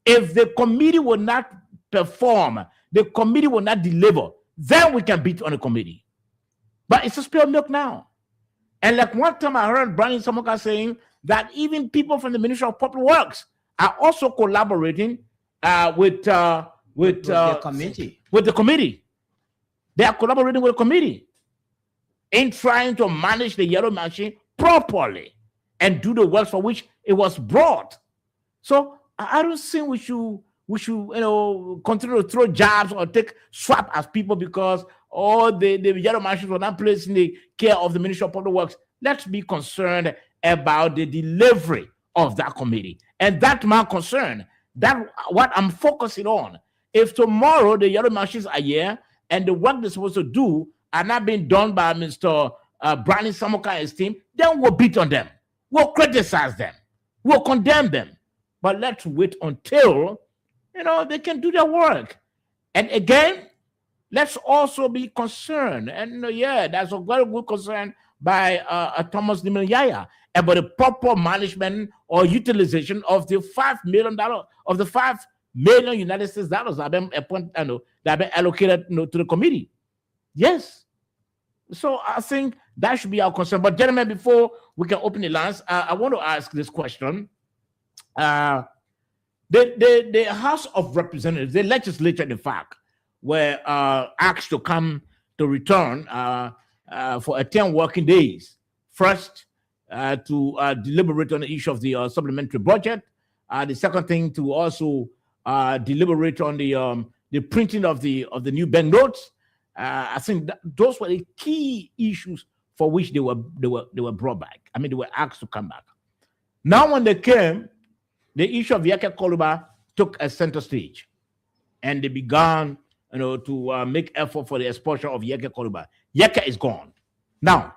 If the committee will not perform, the committee will not deliver, then we can beat on the committee. But it's a spilled milk now. And like one time I heard Brani Samokai saying that even people from the Ministry of Public Works are also collaborating with the committee. With the committee. They are collaborating with the committee in trying to manage the yellow machine properly and do the work for which it was brought. So I don't think we should continue to throw jabs or take swap at people because the yellow machines were not placed in the care of the Ministry of Public Works. Let's be concerned about the delivery of that committee. And that's my concern. That's what I'm focusing on. If tomorrow the yellow machines are here and the work they're supposed to do are not being done by Mr. Brani Samokai and his team, then we'll beat on them. We'll criticize them. We'll condemn them. But let's wait until, they can do their work. And again, let's also be concerned. And that's a very good concern by Thomas Nimla Yaya about the proper management or utilization of the $5 million of the $5 million United States dollars that have been allocated to the committee. Yes. So I think that should be our concern. But gentlemen, before we can open the lines, I want to ask this question. The House of Representatives, the legislature, in fact, were asked to come to return for 10 working days. First, to deliberate on the issue of the supplementary budget. The second thing, to also deliberate on the printing of the new banknotes. I think those were the key issues for which they were brought back. I mean, they were asked to come back. Now, when they came, the issue of Yeke Koluba took a center stage, and they began, to make effort for the expulsion of Yeke Koluba. Yeke is gone now.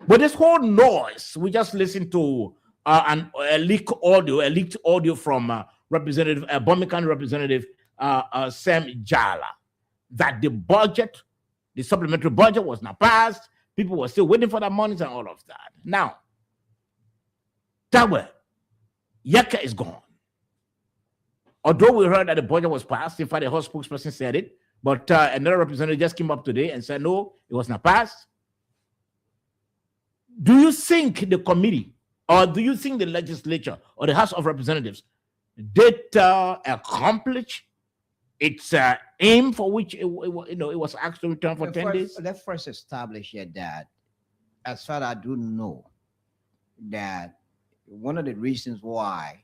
But this whole noise, we just listened to a leaked audio from Representative Birmingham Representative Sam Jala, that the supplementary budget was not passed. People were still waiting for that money and all of that. Now, Tawe, Yeke is gone. Although we heard that the budget was passed, in fact, the House spokesperson said it, But another representative just came up today and said, no, it was not passed. Do you think the committee, or do you think the legislature or the House of Representatives did accomplish its aim for which it was asked to return for 10 days? Let's first establish here that, as far as I do know, that one of the reasons why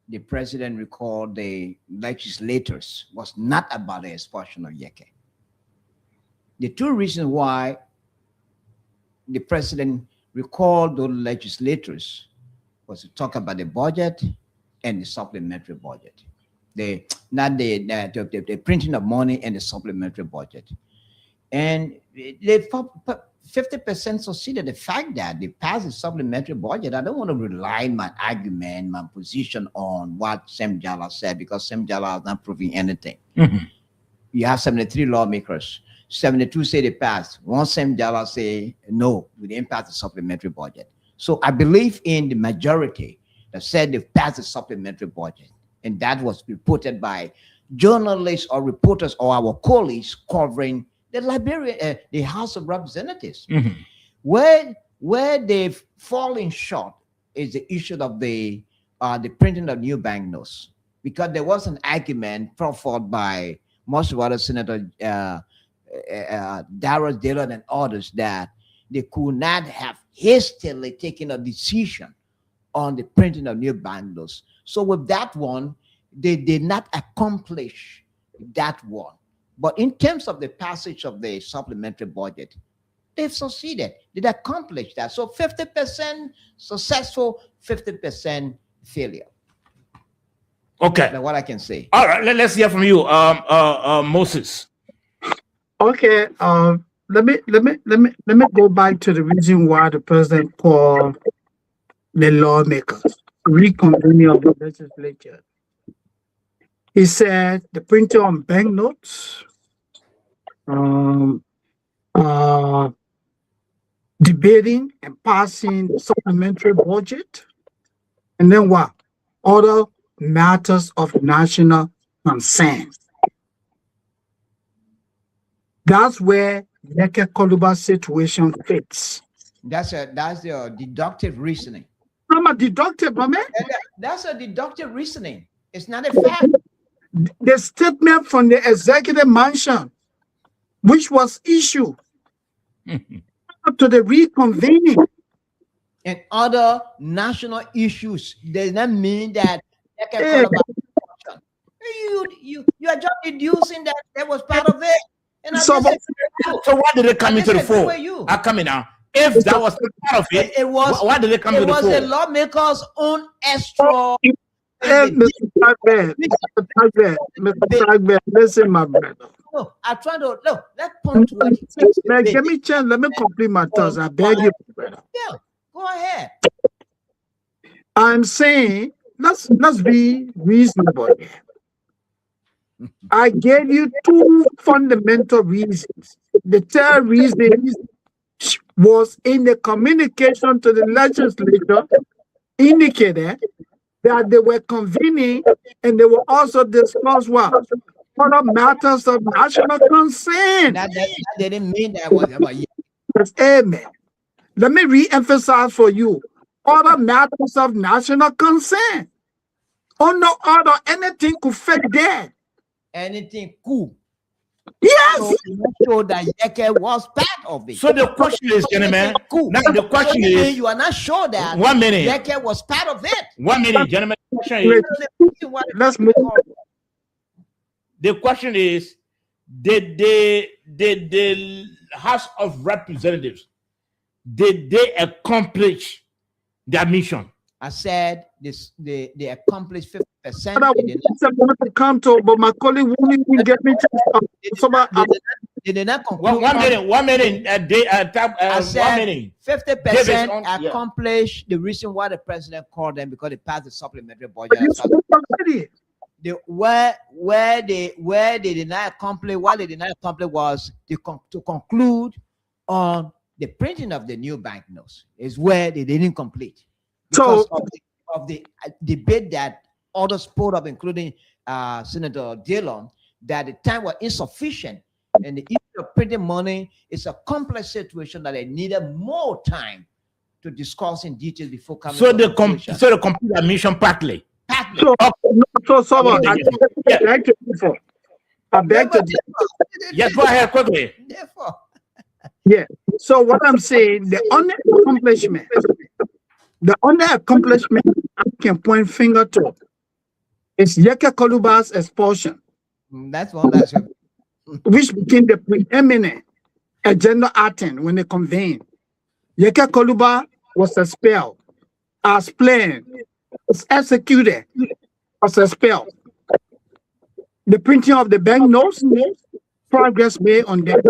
the president recalled the legislators was not about the expulsion of Yeke. The two reasons why the president recalled those legislators was to talk about the budget and the supplementary budget. The printing of money and the supplementary budget. And they 50% succeeded. The fact that they passed the supplementary budget, I don't want to rely my argument, my position on what Sem Jala said, because Sem Jala is not proving anything. Mhm. You have 73 lawmakers. 72 say they passed. One Sem Jala say, no, we didn't pass the supplementary budget. So I believe in the majority that said they passed the supplementary budget. And that was reported by journalists or reporters or our colleagues covering the House of Representatives. Mhm. Where they've fallen short is the issue of the printing of new banknotes, because there was an argument put forth by most of other Senator Darius Dillon and others that they could not have hastily taken a decision on the printing of new banknotes. So with that one, they did not accomplish that one. But in terms of the passage of the supplementary budget, they've succeeded. They've accomplished that. So 50% successful, 50% failure. Okay. That's what I can say. All right. Let's hear from you, Moses. Okay, let me go back to the reason why the president called the lawmakers reconvening of the legislature. He said the printing on banknotes, debating and passing the supplementary budget, and then what? Other matters of national concern. That's where Yeke Koluba situation fits. That's the deductive reasoning. I'm a deductive, my man. That's a deductive reasoning. It's not a fact. The statement from the executive mansion, which was issued to the reconvening. And other national issues does not mean that you are just deducing that was part of it. And So why did they come into the fold? I come in now. If that was part of it, why did they come to the fold? It was the lawmakers' own extra. Mr. Tagbe, listen, my brother. No, I'm trying to look. Let's point to it. Man, give me a chance. Let me complete my thoughts. I beg you, brother. Yeah, go ahead. I'm saying let's be reasonable here. I gave you two fundamental reasons. The third reason was in the communication to the legislature indicated that they were convening and they were also discuss what other matters of national concern. That didn't mean that was about you. Yes, amen. Let me re-emphasize for you. Other matters of national concern. Oh no, other anything could fit that. Anything cool. Yes. So show that Yeke was part of it. So the question is, gentlemen, now the question is, you are not sure that 1 minute. Yeke was part of it. 1 minute, gentlemen. The question is, Let's move. the question is, did the House of Representatives, did they accomplish their mission? I said this. They accomplished 50%. I want to come to, but my colleague won't even get me to. They did not conclude. 1 minute. 1 minute. I said 1 minute. 50% accomplished the reason why the president called them, because they passed the supplementary budget. You spoke already. Where they did not accomplish, what they did not accomplish was to conclude on the printing of the new banknotes is where they didn't complete. Because of the debate that others put up, including Senator Dillon, that the time was insufficient, and the issue of printing money is a complex situation that they needed more time to discuss in detail before coming. So to the a conclusion. so the computer mission partly. So, I Yeah. beg to differ. I beg to differ. Yes, go ahead quickly. Therefore, Yeah. So what I'm saying, the only accomplishment I can point finger to is Yeke Koluba's expulsion, that's one that's which became the preeminent agenda item when they convened. Yeke Koluba was expelled, as planned, was executed, was expelled. The printing of the bank notes, progress made on that.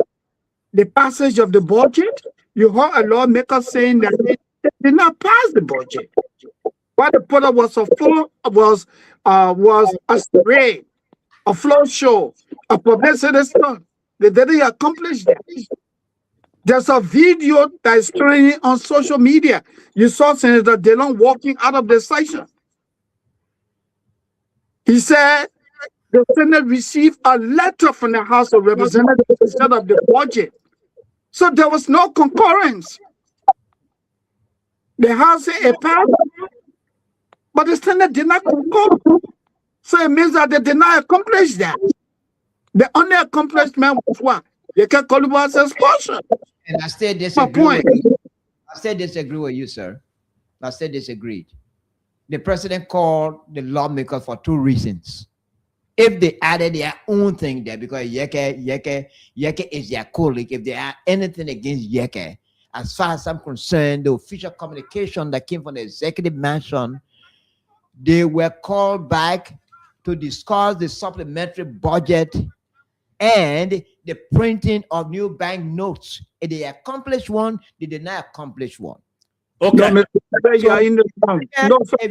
The passage of the budget, you heard a lawmaker saying that they did not pass the budget. What the product was a charade, a flow show, a publicity stunt. They didn't accomplish that. There's a video that is trending on social media. You saw Senator Dillon walking out of the session. He said the Senate received a letter from the House of Representatives instead of the budget. So there was no concurrence. The House said it passed, but the Senate did not concur. So it means that they did not accomplish that. The only accomplishment was what? Yeke Koluba's expulsion. and I still My disagree. point. I still disagree with you, sir. I still disagree. The president called the lawmakers for two reasons. If they added their own thing there, because Yeke is their colleague, if they had anything against Yeke, as far as I'm concerned, the official communication that came from the executive mansion, they were called back to discuss the supplementary budget and the printing of new bank notes. If they accomplished one, they did not accomplish one. Okay. No, Mr. Bebe, you are in the wrong. No, so- If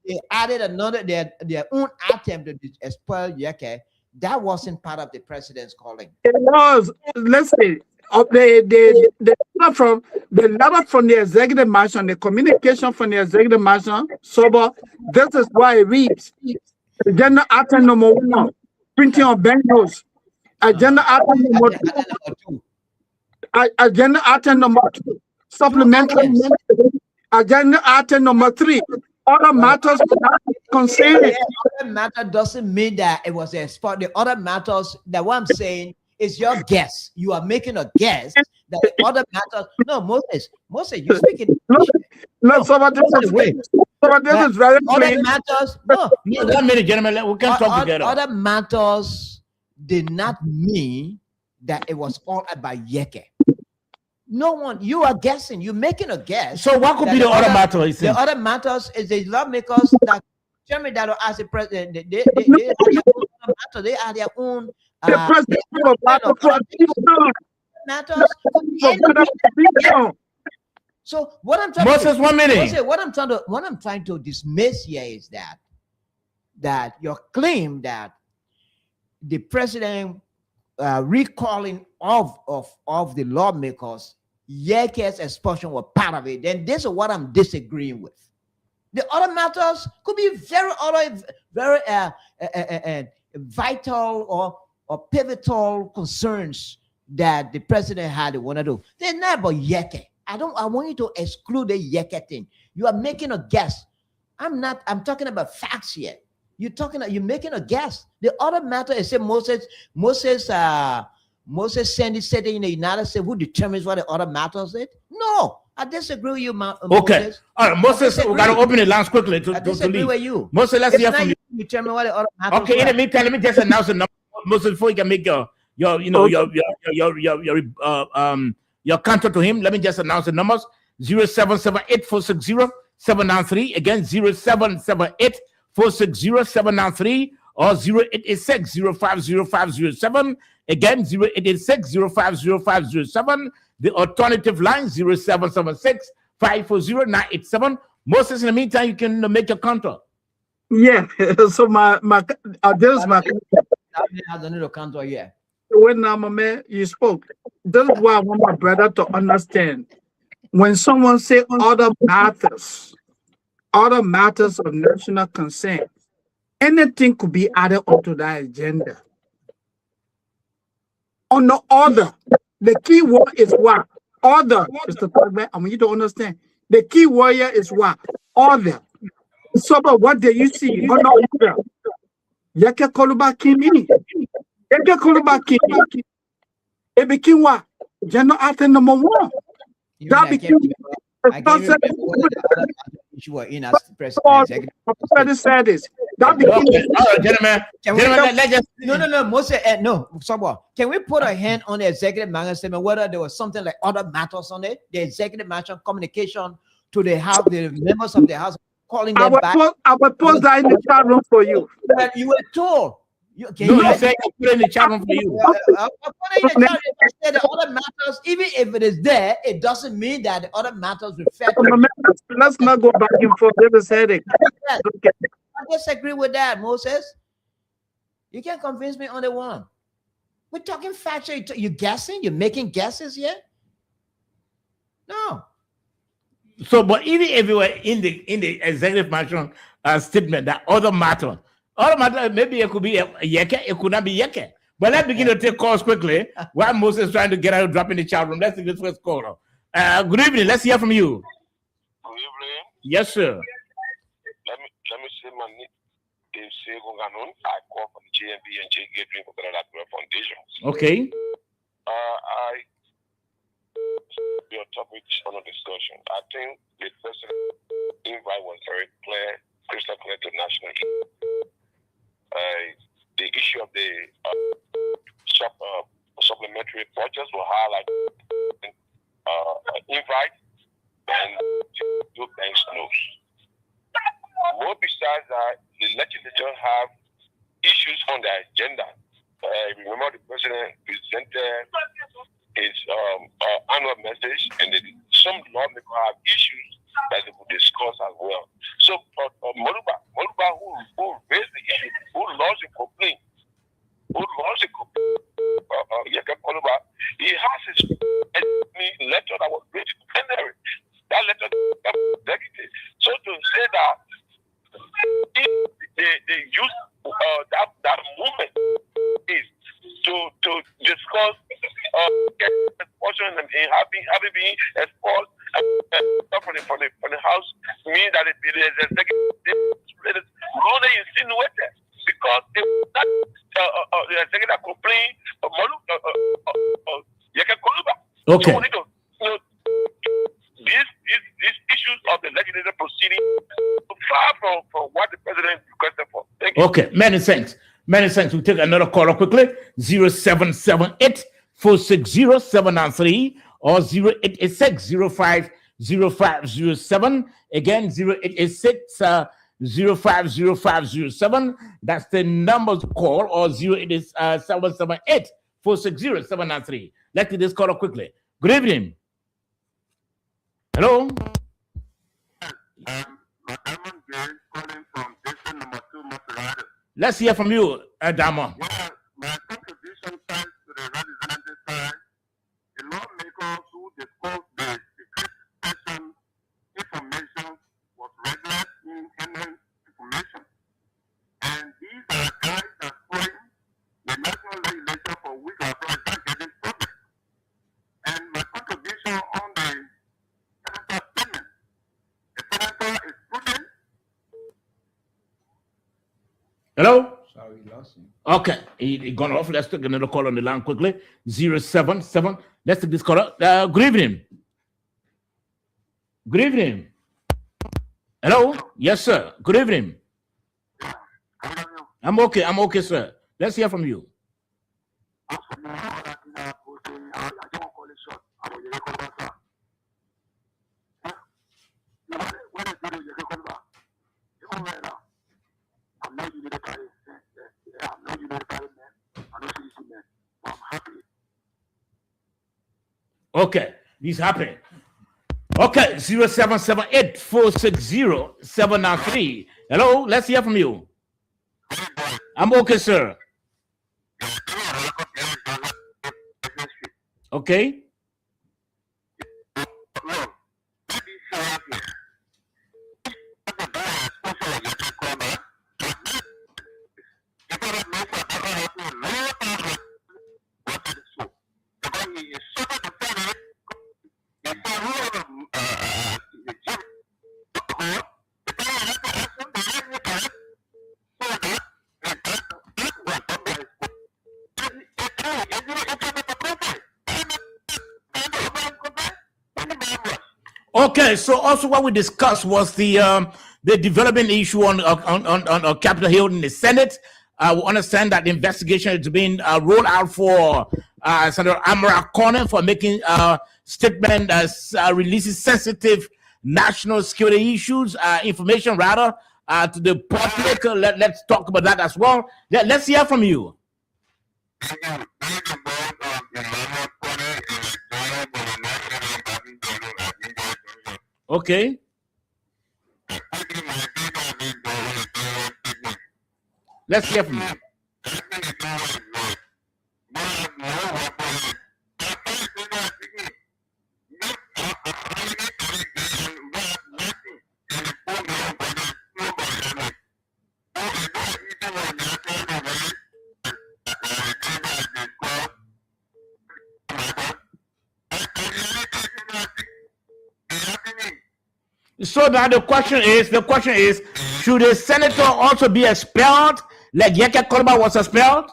they added another their own attempt to expel Yeke, that wasn't part of the president's calling. It was, let's say, the letter from the executive mansion, the communication from the executive mansion, sober, this is why it reads. Agenda item number 1, printing of bank notes. Agenda item number 2. Agenda item number 2, supplementary. Agenda item number 3, other matters not concerning. Other matter doesn't mean that it was a spot. The other matters, that what I'm saying is your guess. You are making a guess that the other matters. No, Moses, you speaking. No, so what this is very Other clear. matters, no. 1 minute, gentlemen. We can talk together. Other matters did not mean that it was all about Yeke. No one, you are guessing. You're making a guess. So what could that be the other matter? He The said? other matters is the lawmakers that Jeremy Dado as the president. They have their own matter. They are their own. The president of Matters. So what I'm trying Moses, to 1 minute. Moses, what I'm trying to dismiss here is that your claim that the president recalling of the lawmakers, Yeke's expulsion was part of it. Then this is what I'm disagreeing with. The other matters could be very vital or pivotal concerns that the president had to want to do. They're not about Yeke. I want you to exclude the Yeke thing. You are making a guess. I'm talking about facts here. You're making a guess. The other matter is that Moses said in the United States, who determines what the other matters is? No, I disagree with you, Okay. Moses. All right, Moses, we got to open the lines quickly I to disagree leave. with you. Moses, let's It's hear not from you you. who determine what the other matters Okay, in the were. meantime, let me just announce the number, Moses, before you can make your counter to him. Let me just announce the numbers: 0778-460-793. Again, 0778-460-793 or 0886-050507. Again, 0886-050507. The alternative line 0776-540-987. Moses, in the meantime, you can make your counter. Yeah, so this is my Has another counter here. when man, you spoke. This is why I want my brother to understand. When someone say other matters of national concern, anything could be added onto that agenda. On the order, the key word is what? Order, Mr. Tagbe. I want you to understand. The key word here is what? Order. So, but what do you see on the order? Yeke Koluba Kimi. Yeke Koluba Kimi. It became what? General item number 1. That became I can't remember what the other issue were in as president. said this. That became Okay, all right, gentlemen. Can we, Gentlemen, let's just no, Moses, no, Sabwa. Can we put a hand on the executive management statement whether there was something like other matters on it? The executive management communication to the house, the members of the house, calling them back. I will post that in the chat room for you. But you were told. You say put it in the chat room for you. I'll put it in the chat room. If I say the other matters, even if it is there, it doesn't mean that the other matters refer to. Let's not go back and forth. Let said it. Okay. I disagree with that, Moses. You can't convince me on the one. We're talking factual. You're guessing? You're making guesses here? No. So, but even if you were in the executive management statement, that other matter, maybe it could be a yeke, it could not be yeke. But let's begin to take calls quickly. While Moses is trying to get out, drop in the chat room. Let's take this first call. Good evening. Let's hear from you. Good evening. Yes, sir. Let me say my name is Segunganon. I call from the JMB and J Gathering for Canada Foundation. Okay. Your topic on a discussion. I think the president invite was very clear, crystal clear to national. The issue of the supplementary purchase will highlight invite and do banks knows. More besides that, the legislature have issues on their agenda. Remember the president presented his annual message, and some lawmakers have issues that they will discuss as well. So, Moluba, who raised the issue, who lodged a complaint, he has his letter that was written to plenary. That letter was executed. So to say that if they use that movement is to discuss and having been exposed from the house means that it is executive insinuated because if that the executive complaint Okay. These issues of the legislative proceeding far from what the president requested for. Thank you. Okay, many thanks. Many thanks. We'll take another caller quickly. 0778 460 793 or 0886 050507. Again, 0886 050507. That's the number to call, or 778 460 793. Let's take this caller quickly. Good evening. Hello. Calling from station number 2, Maserati. Let's hear from you, Damo. Well, my contribution thanks to the representative side, the lawmakers who discussed the secret session information was regular independent information. And these are guys that point the national legislature for which our president getting public. And my contribution on the senator statement. The senator is prudent. Hello? Sorry, we lost him. Okay, he gone off. Let's take another call on the line quickly. 077. Let's take this caller. Good evening. Good evening. Hello? Yes, sir. Good evening. I'm okay, sir. Let's hear from you. Okay, this happened. Okay, 0778 460 793. Hello, let's hear from you. I'm okay, sir. Okay. Okay, so also what we discussed was the development issue on Capitol Hill in the Senate. We understand that the investigation is being rolled out for Senator Amara Corner for making statement as releases sensitive national security issues, information rather, to the public. Let's talk about that as well. Let's hear from you. Okay. Let's hear from you. So now the question is, should a senator also be expelled like Yeke Kolba was expelled?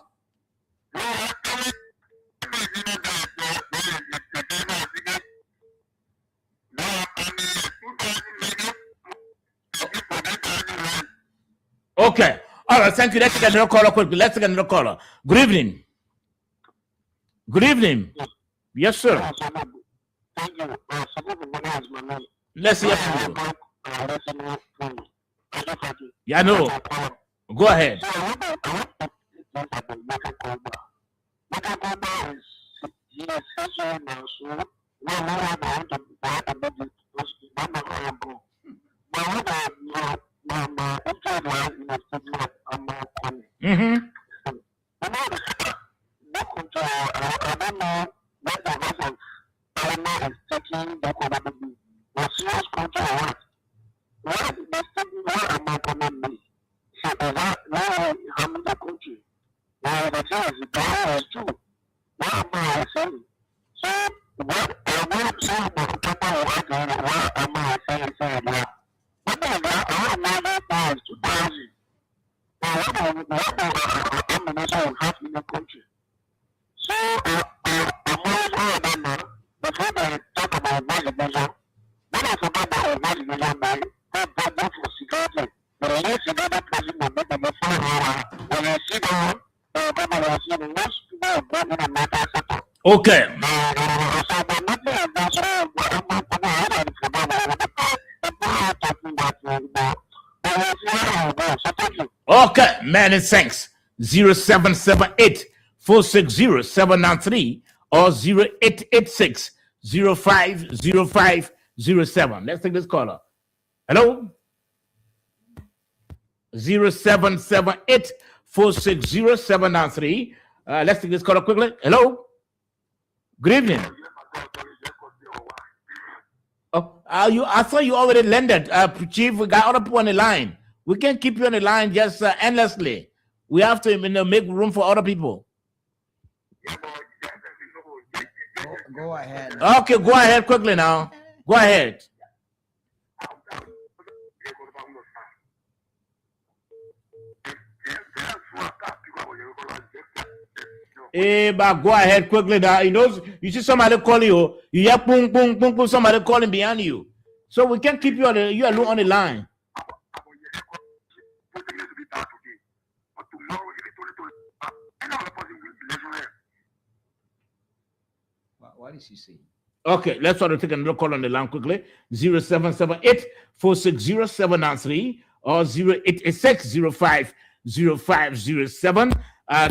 Okay. All right. Thank you. Let's take another caller quickly. Let's take another caller. Good evening. Good evening. Yes, sir. Thank you. Let's hear from you. Yeah, no. Go ahead. Okay. Okay, many thanks. 0778 460 793 or 0886 050507. Let's take this caller. Hello? 0778 460 793. Let's take this caller quickly. Hello? Good evening. Oh, I thought you already landed, Chief. We got other people on the line. We can't keep you on the line just endlessly. We have to make room for other people. Go ahead. Okay, go ahead quickly now. Go ahead. But go ahead quickly now. You see somebody call you. You hear boom, boom, boom, boom. Somebody calling behind you. So we can't keep you alone on the line. What is he saying? Okay, let's try to take another call on the line quickly. 0778 460 793 or 0886 050507.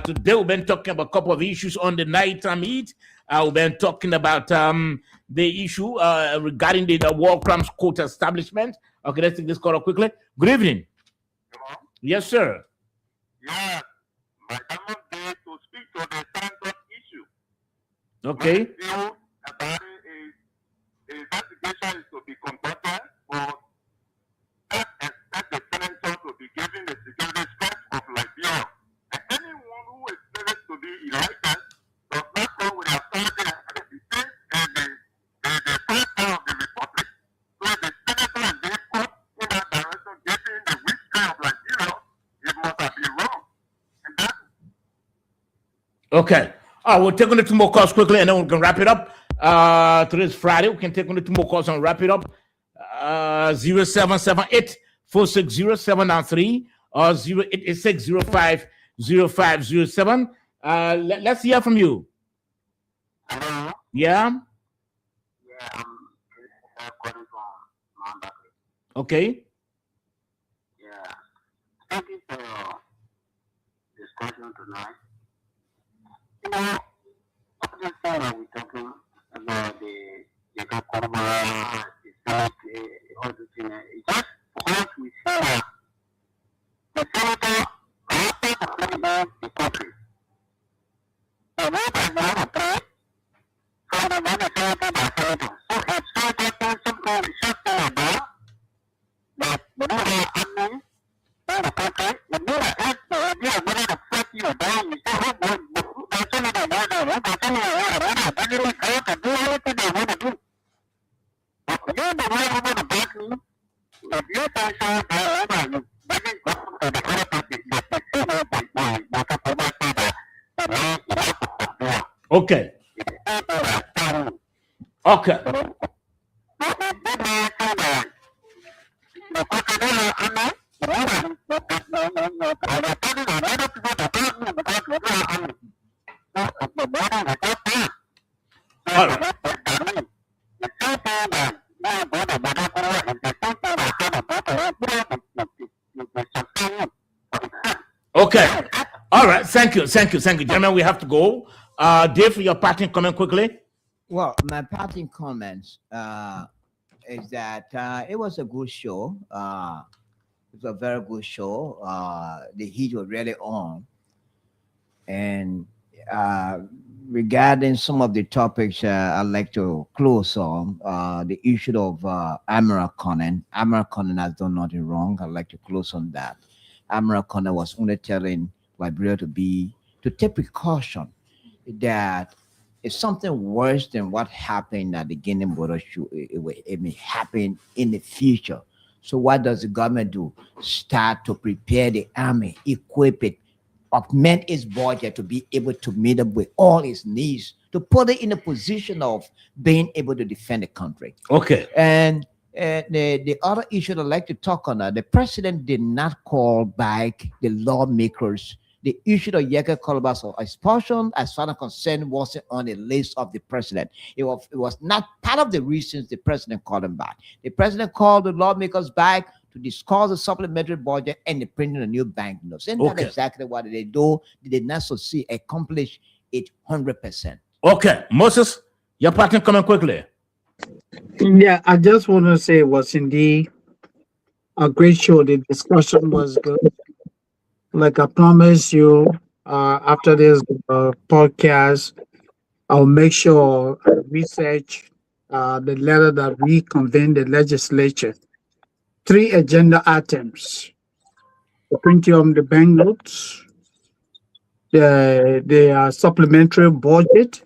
Today we've been talking about a couple of issues on the nighttime heat. We've been talking about the issue regarding the war crimes court establishment. Okay, let's take this call quickly. Good evening. Hello? Yes, sir. Yes, my time there to speak to the stand-up issue. Okay. My view about it is investigation is to be conducted for expect the senator to be given the security scope of Liberia. And anyone who is expected to be elected does not come with authority and the state and the first of the republic. So the senator and the court in that direction getting the wisdom of Liberia, it must have been wrong. And that's Okay. We'll take on the two more calls quickly and then we can wrap it up. Today's Friday. We can take on the two more calls and wrap it up. 0778 460 793 or 0886 0507. Let's hear from you. Hello? Yeah? Yeah, I'm calling from Mount Buckley. Okay. Yeah. Thank you for your discussion tonight. You know, what this time are we talking about the Corona, the Senate, all the things? It's just because we see that the senator after the president the country. And we are not a threat from the senator by senator. So if senator does something about that we don't have admin in the country, the more I ask the idea of whether the first year down, you say, oh, the senator does that, the senator can do anything they want to do. But again, the way over the back me, if you say so, Okay. Okay. All right. Okay. All right. Thank you. Gentlemen, we have to go. Dave, your parting comment quickly. Well, my parting comments is that it was a good show. It was a very good show. The heat was really on. And regarding some of the topics I'd like to close on, the issue of Amara Conan. Amara Conan has done nothing wrong. I'd like to close on that. Amara Conan was only telling Liberia to take precaution that if something worse than what happened at the Guinea border, it may happen in the future. So what does the government do? Start to prepare the army, equip it, augment its budget to be able to meet up with all its needs, to put it in a position of being able to defend the country. Okay. And the other issue I'd like to talk on, the president did not call back the lawmakers. The issue of Yeke Columbus expulsion, as far as concerned, wasn't on the list of the president. It was not part of the reasons the president called him back. The president called the lawmakers back to discuss the supplementary budget and the printing of new banknotes. And that's exactly what they do. They did not succeed, accomplish it 100%. Okay. Moses, your parting comment quickly. Yeah, I just want to say it was indeed a great show. The discussion was good. Like I promise you, after this podcast, I'll make sure I research the letter that we convened the legislature. 3 agenda items: the printing of the banknotes, the supplementary budget,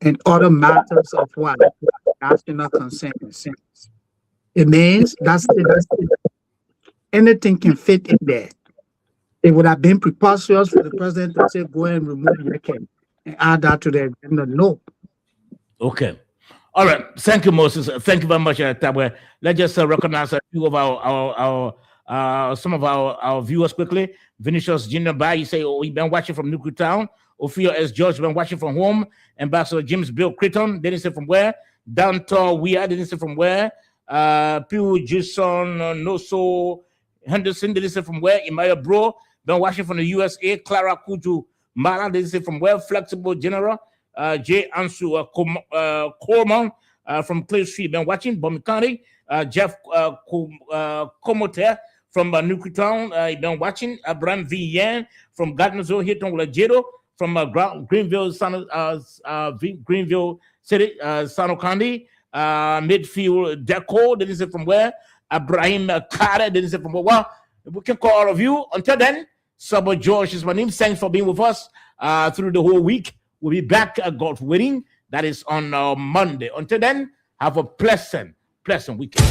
and other matters of what national concern. It means that's anything can fit in there. It would have been preposterous for the president to say, go and remove Yeke and add that to the agenda. No. Okay. All right. Thank you, Moses. Thank you very much, Tabwe. Let's just recognize a few of some of our viewers quickly. Vinicius Junior Bay, you say, oh, you've been watching from Nuku Town. Ophia S. George, been watching from home. Ambassador James Bill Creighton, didn't say from where. Downtown Weir, didn't say from where. Pew Jason Noso Henderson, didn't say from where. Imaya Bro, been watching from the USA. Clara Kuju Mala, didn't say from where. Flexible General. Jay Ansu Coleman from Clay Street, been watching. Bombi County. Jeff Comote from Nuku Town, been watching. Abraham V. Yan from Gardnersville, Hilton Wulajedo. From Greenville, Greenville City, Sano County, midfield Deco, didn't say from where. Ibrahim Carter, didn't say from where. Well, we can call all of you. Until then, Sabo George is my name. Thanks for being with us through the whole week. We'll be back at God willing. That is on Monday. Until then, have a pleasant weekend.